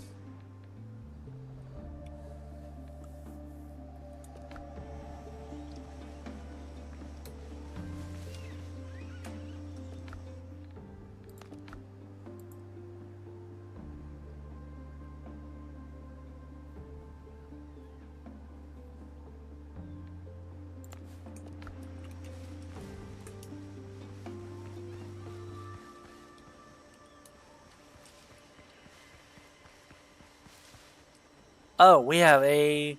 Oh, we have a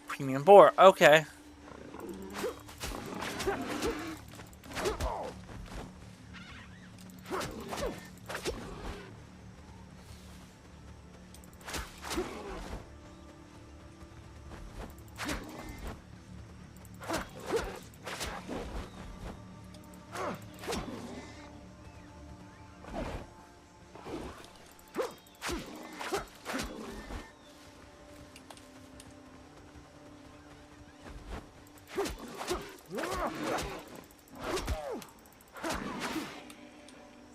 premium boar. Okay.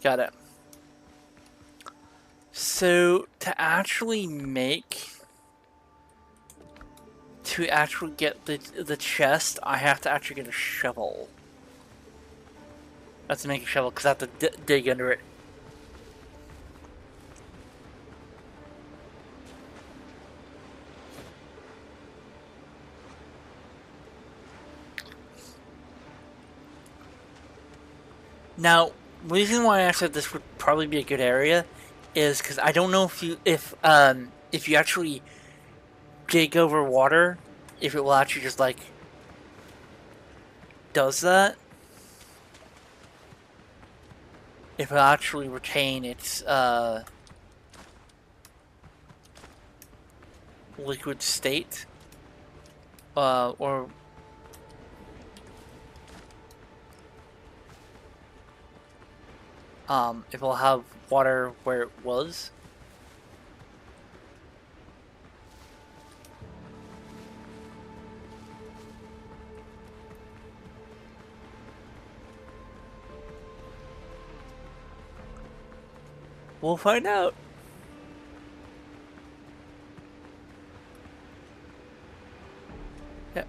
Got it. So to actually get the chest, I have to actually get a shovel. That's to make a shovel because I have to dig under it. Now, the reason why I said this would probably be a good area is because I don't know if you actually dig over water, if it will actually just like does that. If it'll actually retain its liquid state, or if we'll have water where it was. We'll find out.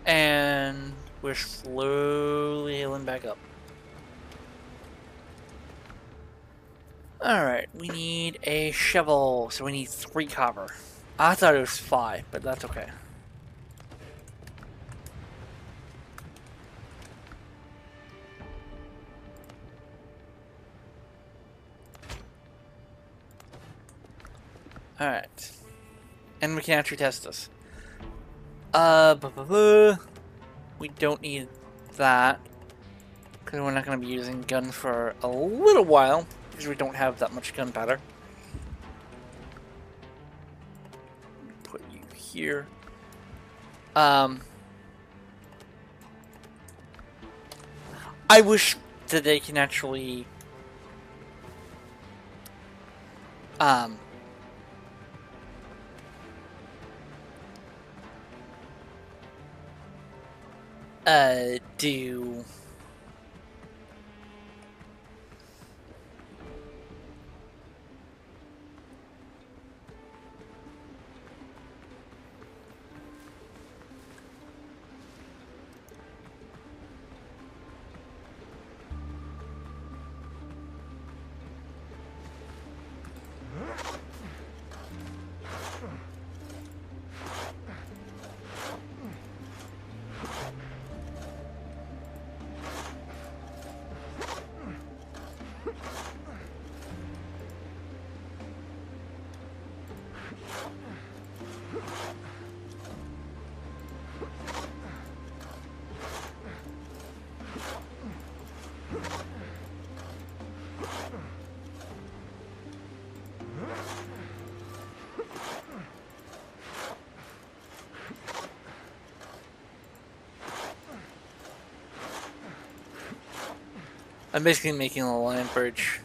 And we're slowly healing back up. Alright, we need a shovel, so we need 3 copper. I thought it was 5, but that's okay. Alright. And we can actually test this. We don't need that. Because we're not going to be using gun for a little while. Because we don't have that much gunpowder. Put you here. I wish that they can actually Um, do I'm basically making a line bridge.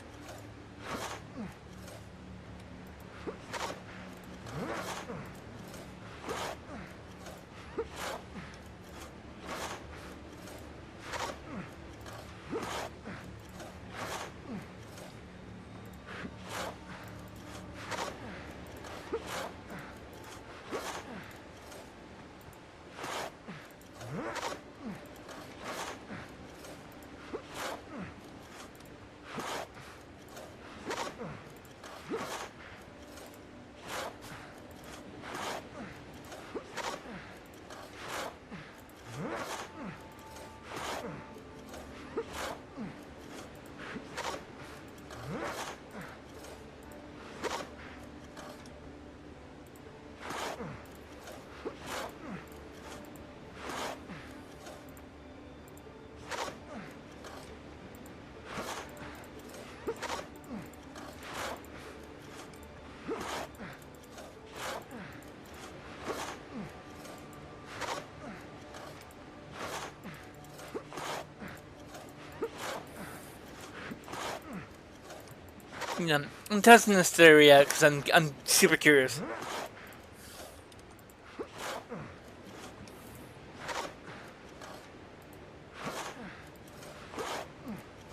You know, I'm testing this theory out because I'm super curious.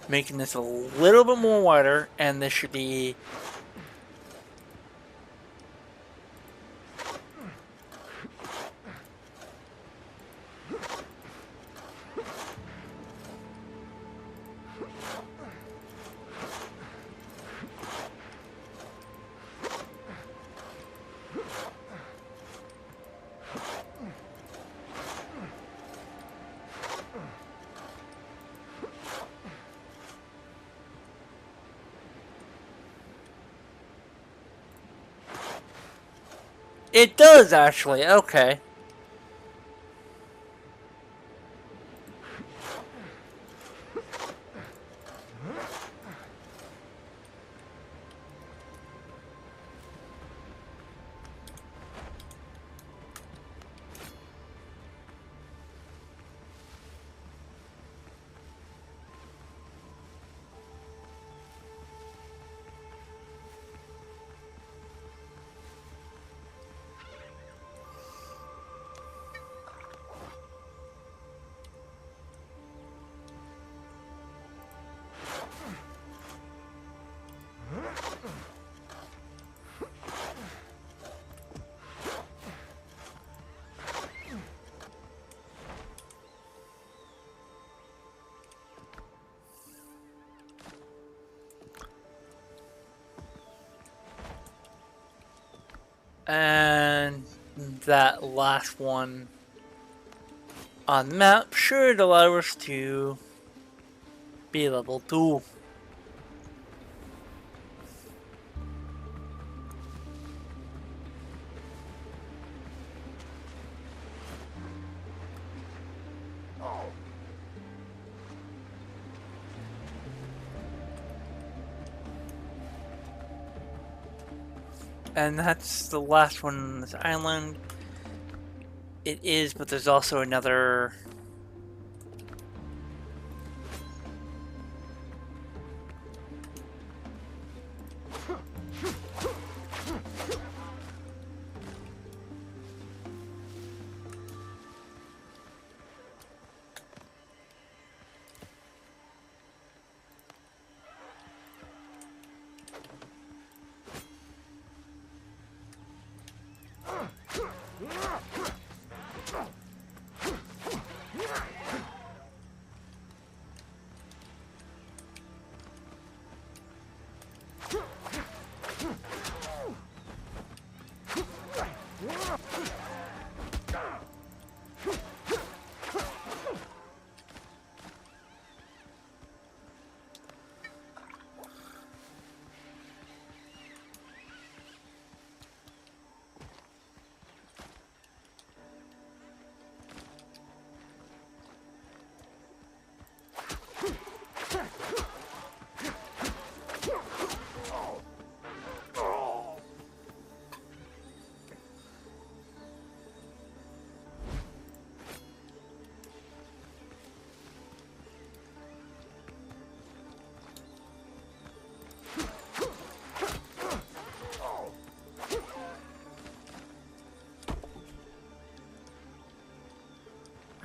Making this a little bit more wider, and this should be It does, actually. Okay. And that last one on the map should allow us to be level 2. And that's the last one on this island. It is, but there's also another...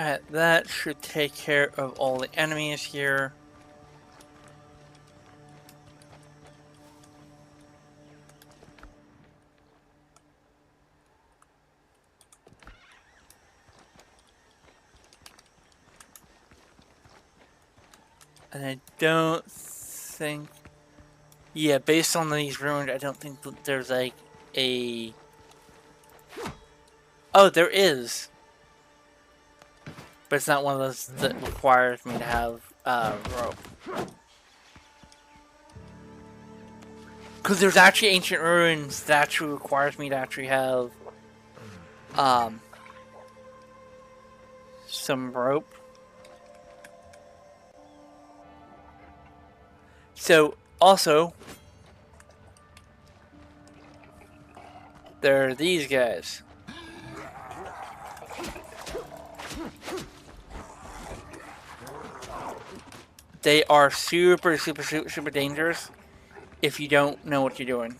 Alright, that should take care of all the enemies here. And I don't think... Yeah, based on these ruins, I don't think that there's like a... Oh, there is! But it's not one of those that requires me to have rope. Because there's actually ancient ruins that actually requires me to actually have some rope. So, also, there are these guys. They are super dangerous if you don't know what you're doing.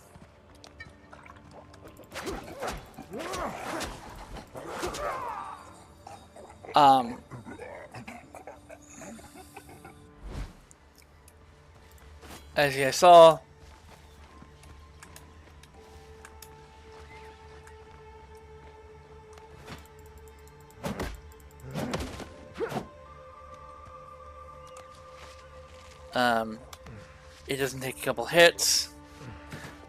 As you guys saw, it doesn't take a couple hits.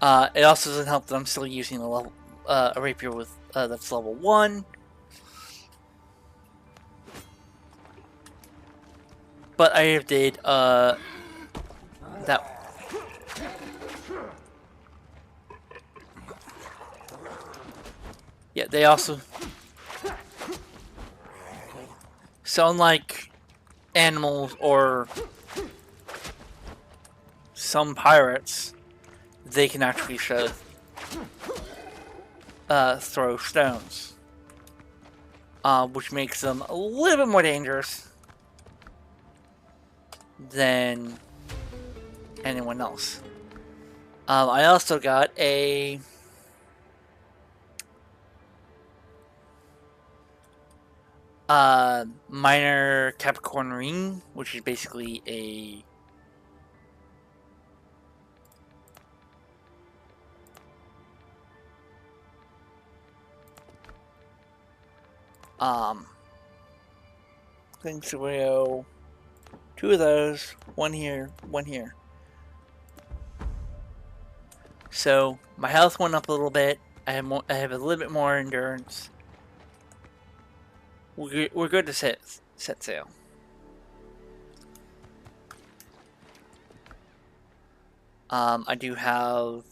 It also doesn't help that I'm still using a rapier with that's level 1. But I did that. Yeah, they also. So unlike animals or some pirates, they can actually throw stones, which makes them a little bit more dangerous than anyone else. I also got a minor Capricorn ring, which is basically a thing. So we go 2 of those, 1 here, 1 here. So my health went up a little bit. I have a little bit more endurance. We're good to set sail. I do have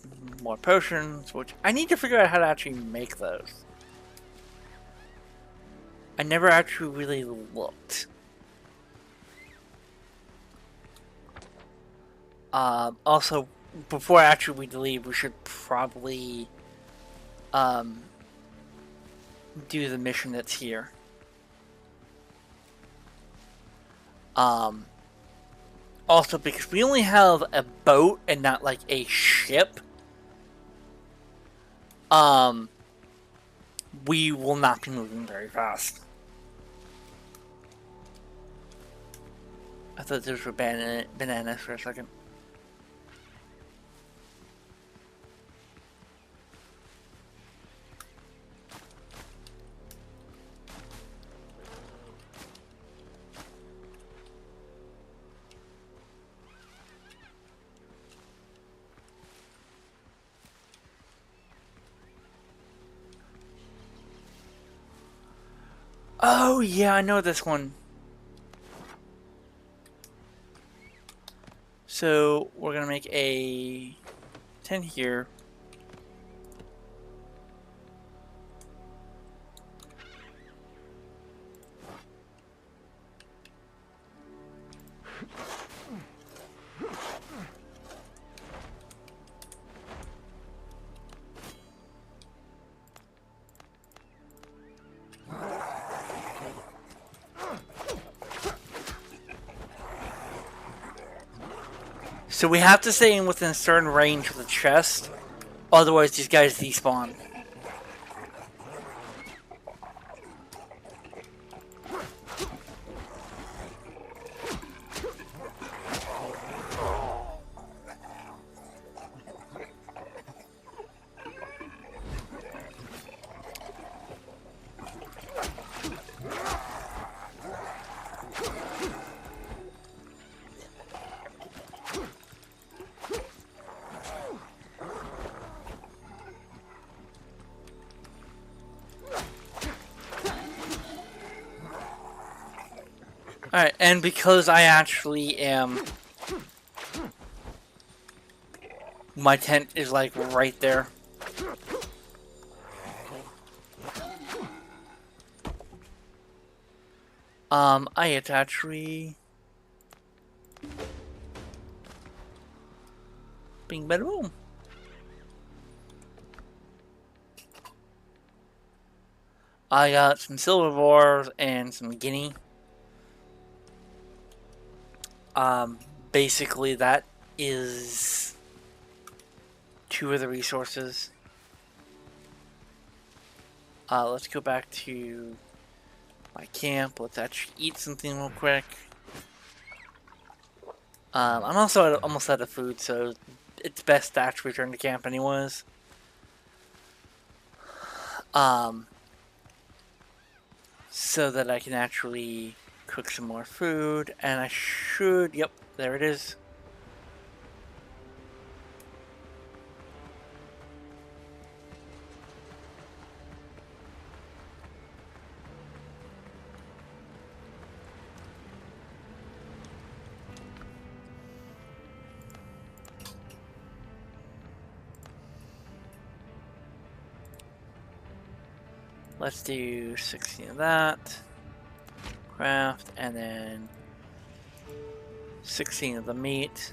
more potions, which I need to figure out how to actually make those. I never actually really looked. Also, before actually we leave, we should probably do the mission that's here. Also, because we only have a boat and not like a ship, we will not be moving very fast. I thought those were bananas for a second. Oh yeah, I know this one. So we're gonna make a 10 here. So we have to stay within a certain range of the chest, otherwise these guys despawn. Alright, and because I actually am... My tent is like right there. I get to actually... Bing, bada, boom. I got some silverbores and some guinea. Basically that is 2 of the resources. Let's go back to my camp. Let's actually eat something real quick. I'm also almost out of food, so it's best to actually return to camp anyways. So that I can actually cook some more food, and I should, yep, there it is. Let's do 16 of that. Craft, and then 16 of the meat.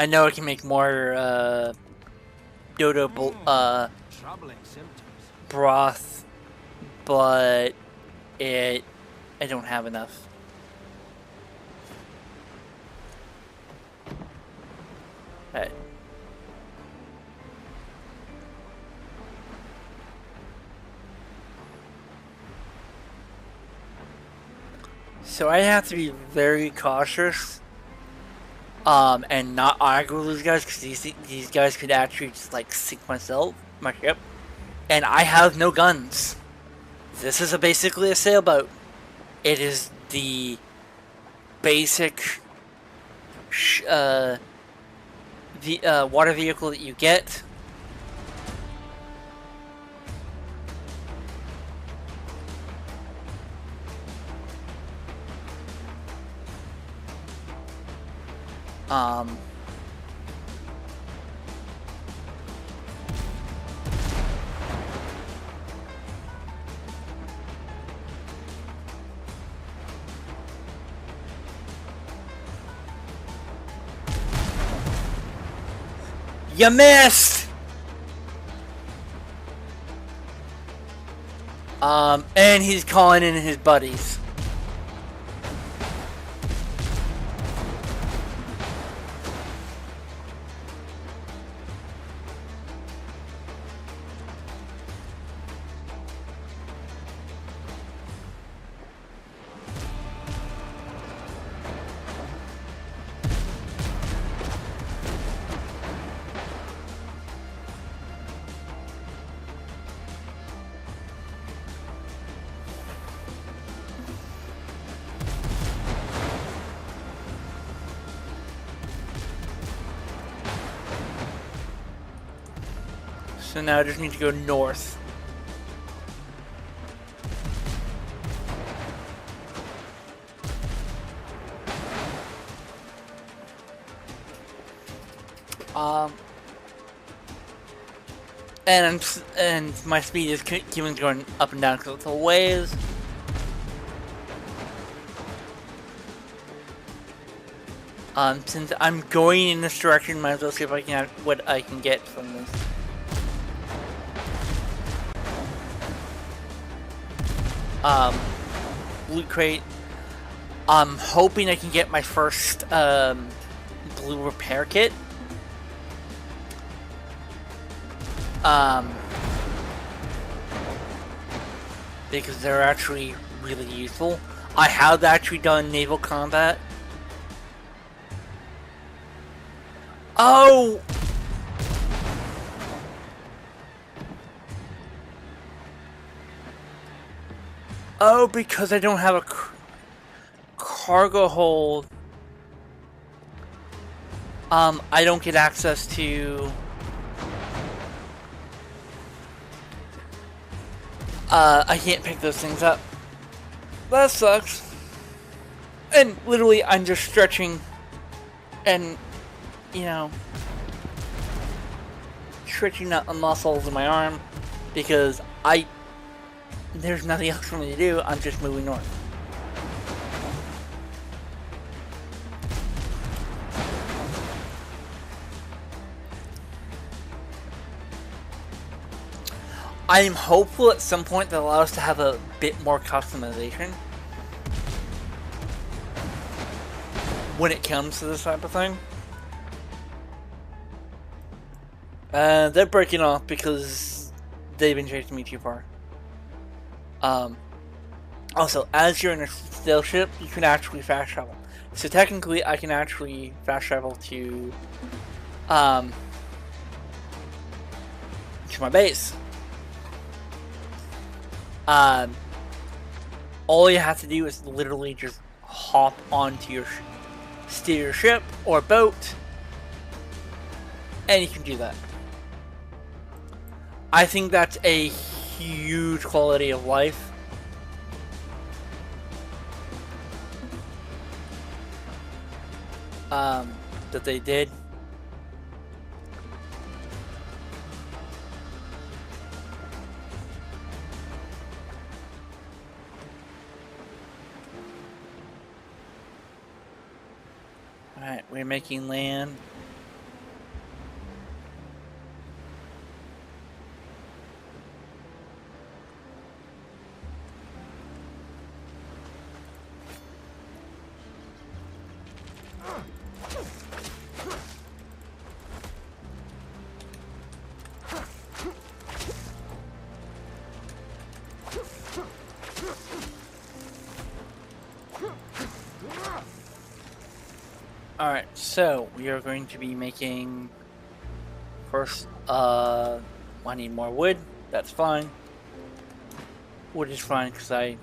I know I can make more dodo Troubling symptoms. broth, but I don't have enough. Alright. So I have to be very cautious, and not argue with these guys, because these guys could actually just like sink my ship, and I have no guns. This is basically a sailboat. It is the basic water vehicle that you get. You missed! And he's calling in his buddies. So now I just need to go north. And my speed is keeping going up and down because it's a ways. Since I'm going in this direction, might as well see if I can what I can get from this. Loot crate. I'm hoping I can get my first blue repair kit. Because they're actually really useful. I have actually done naval combat. Oh! Oh, because I don't have a cargo hold. I don't get access to... I can't pick those things up. That sucks. And literally, I'm just stretching and, you know, stretching the muscles in my arm because there's nothing else for me to do. I'm just moving north. I am hopeful at some point that allows us to have a bit more customization when it comes to this type of thing. They're breaking off because they've been chasing me too far. Also, as you're in a stealth ship, you can actually fast travel. So technically, I can actually fast travel to my base. All you have to do is literally just hop onto your steer your ship or boat, and you can do that. I think that's a huge quality of life. That they did. Alright, we're making land. Alright, so we are going to be making first, I need more wood. That's fine. Wood is fine because I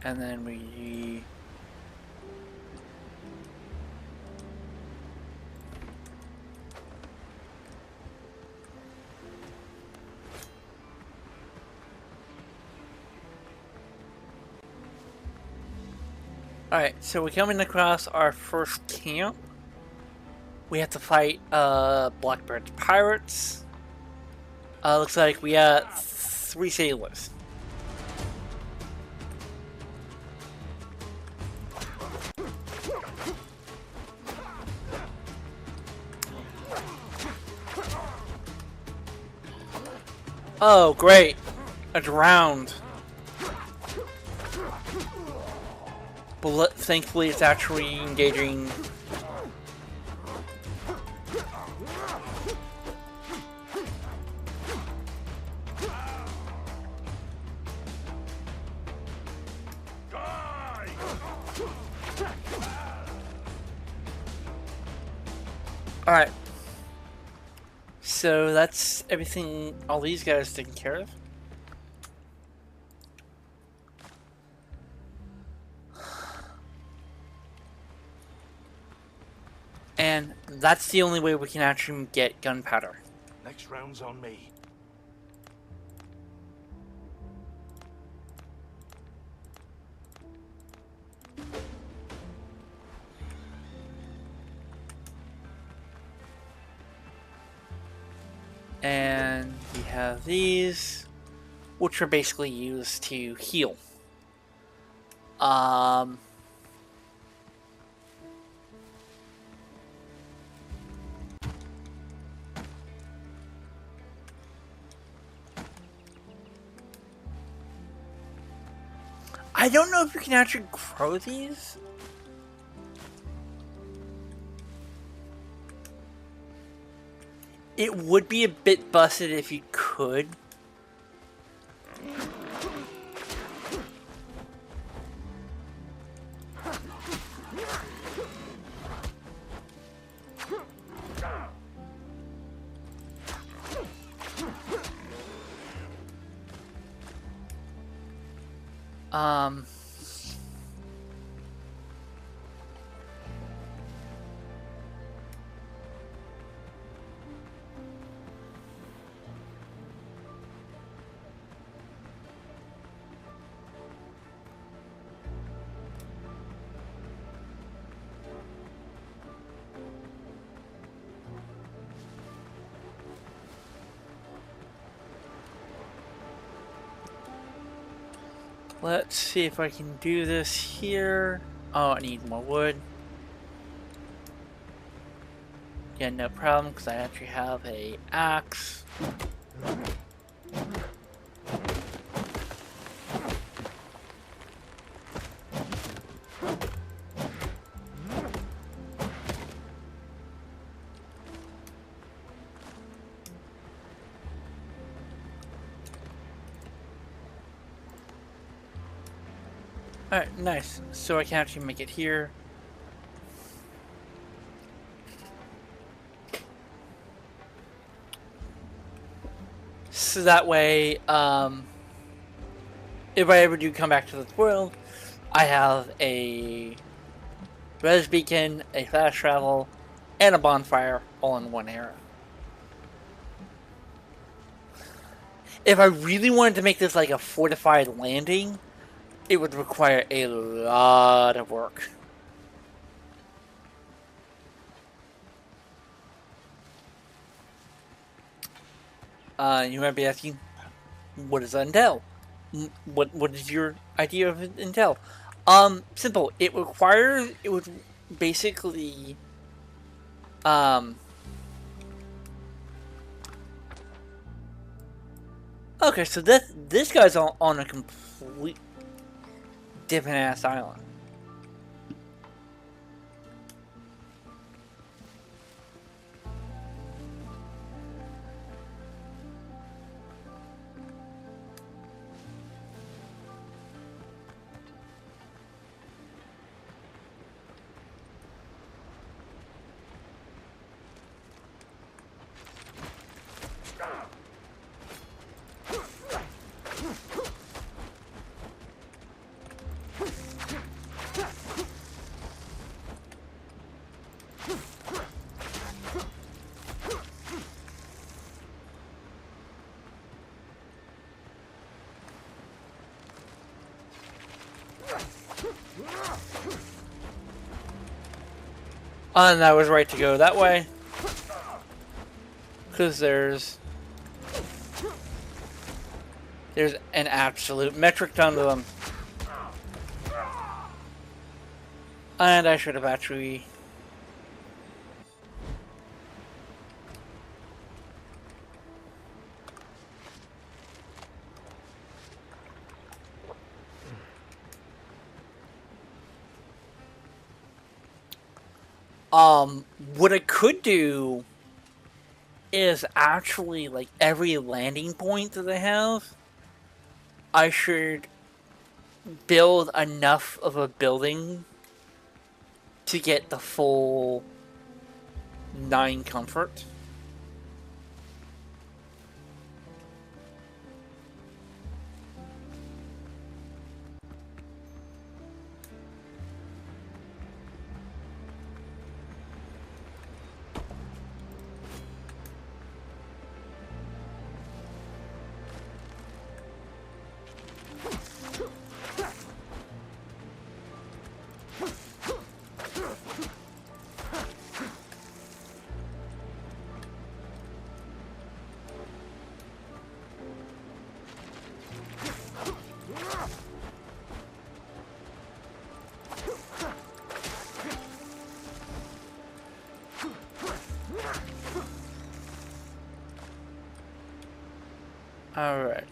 and then we Alright, so we're coming across our first camp. We have to fight Blackbeard's pirates. Looks like we got 3 sailors. Oh, great. A drowned. But thankfully it's actually engaging. Alright. So that's everything, all these guys taken care of. And that's the only way we can actually get gunpowder. Next round's on me. And we have these, which are basically used to heal. I don't know if you can actually grow these. It would be a bit busted if you could. Um... Let's see if I can do this here. Oh, I need more wood. Yeah, no problem, because I actually have a axe. Alright, nice. So I can actually make it here. So that way, if I ever do come back to this world, I have a res beacon, a fast travel, and a bonfire all in one area. If I really wanted to make this like a fortified landing, it would require a lot of work. You might be asking, what does that entail? What is your idea of it entail? Simple. It would basically, okay, so this guy's on a complete different ass island. And I was right to go that way. Because there's an absolute metric ton of them. And I should have actually... what I could do is actually, like, every landing point that I have, I should build enough of a building to get the full 9 comfort. Alright.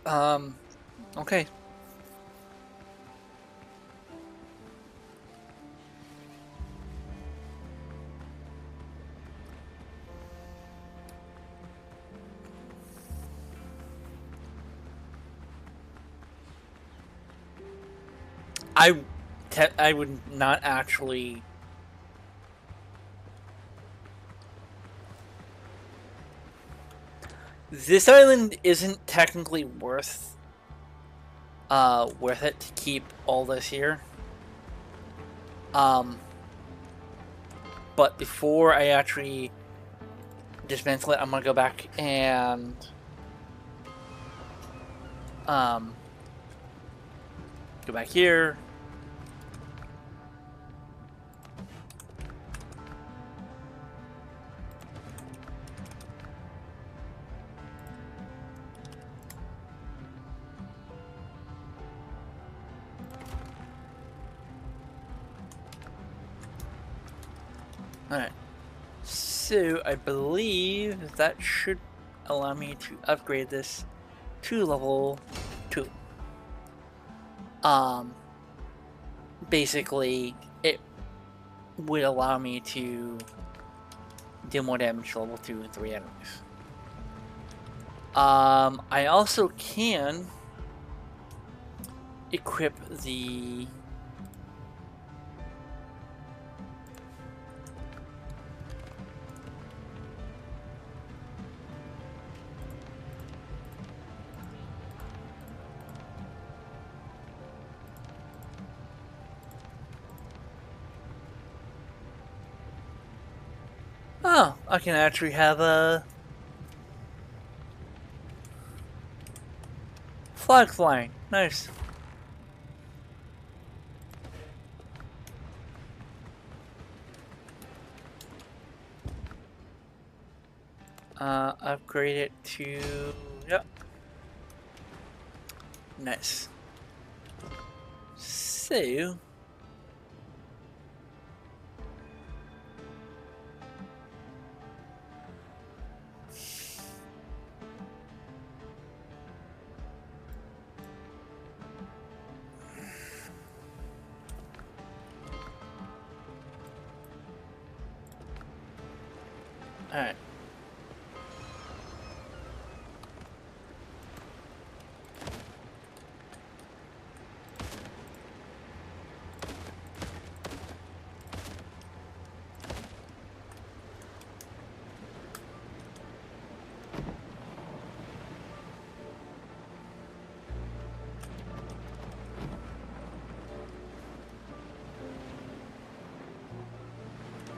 Okay. I would not actually. This island isn't technically worth it to keep all this here. But before I actually dismantle it, I'm gonna go back and go back here. Alright. So I believe that should allow me to upgrade this to level 2. Basically it would allow me to deal more damage to level 2 and 3 enemies. I also can equip the Oh, I can actually have a flag flying. Nice. Upgrade it to... Yep. Nice. So... Alright.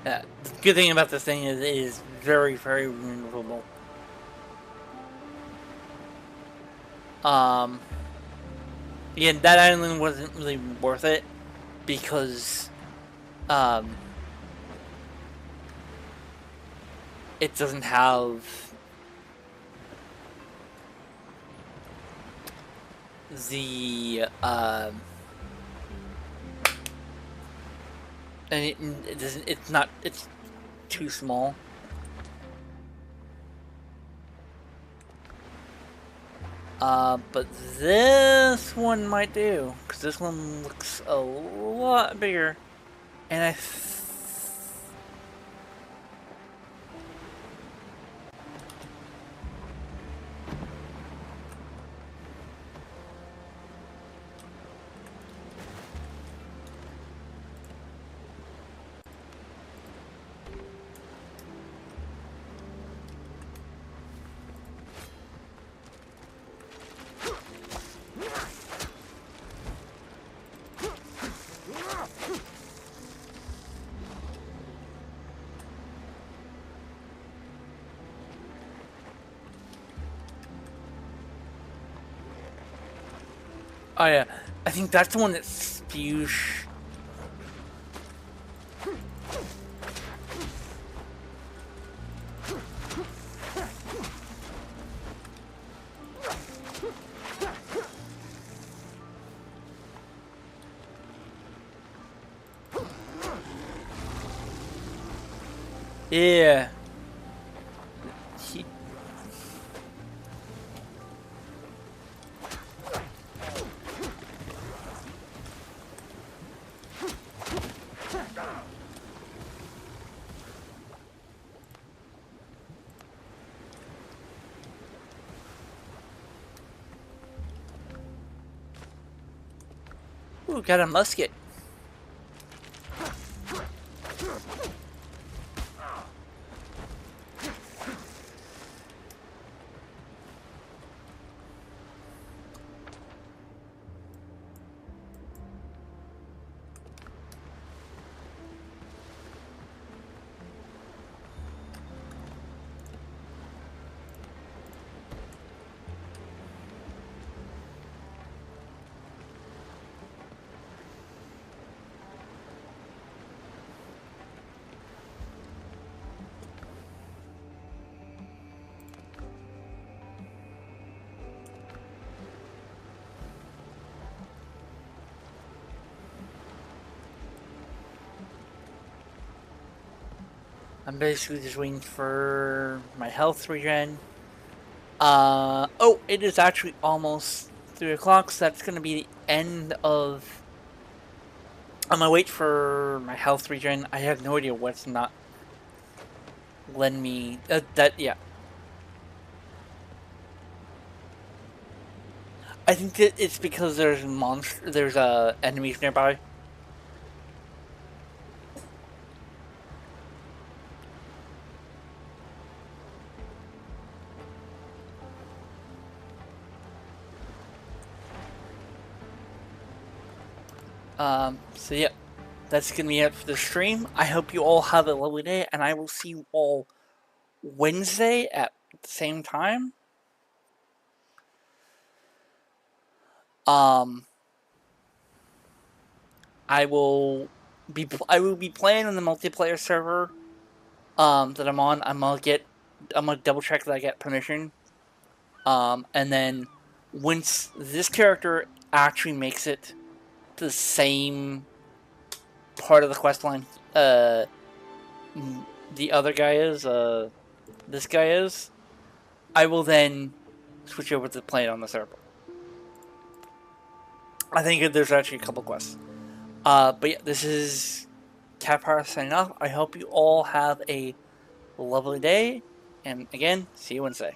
Yeah, the good thing about this thing is it is very, very removable. Again, that island wasn't really worth it because it doesn't have the and it doesn't. It's not. It's too small. But this one might do, because this one looks a lot bigger, and I oh yeah, I think that's the one that spews. Yeah. Ooh, got a musket. I'm basically just waiting for my health regen. Oh, it is actually almost 3 o'clock, so that's gonna be the end of... I'm gonna wait for my health regen. I have no idea what's not letting me... yeah. I think that it's because there's enemies nearby. So yeah, that's gonna be it for the stream. I hope you all have a lovely day, and I will see you all Wednesday at the same time. I will be playing on the multiplayer server that I'm on. I'm gonna double check that I get permission. And then once this character actually makes it to the same part of the quest line, the other guy is, this guy is, I will then switch over to playing on the server. I think there's actually a couple quests. But yeah, this is Kavfire signing off. I hope you all have a lovely day, and again, see you Wednesday.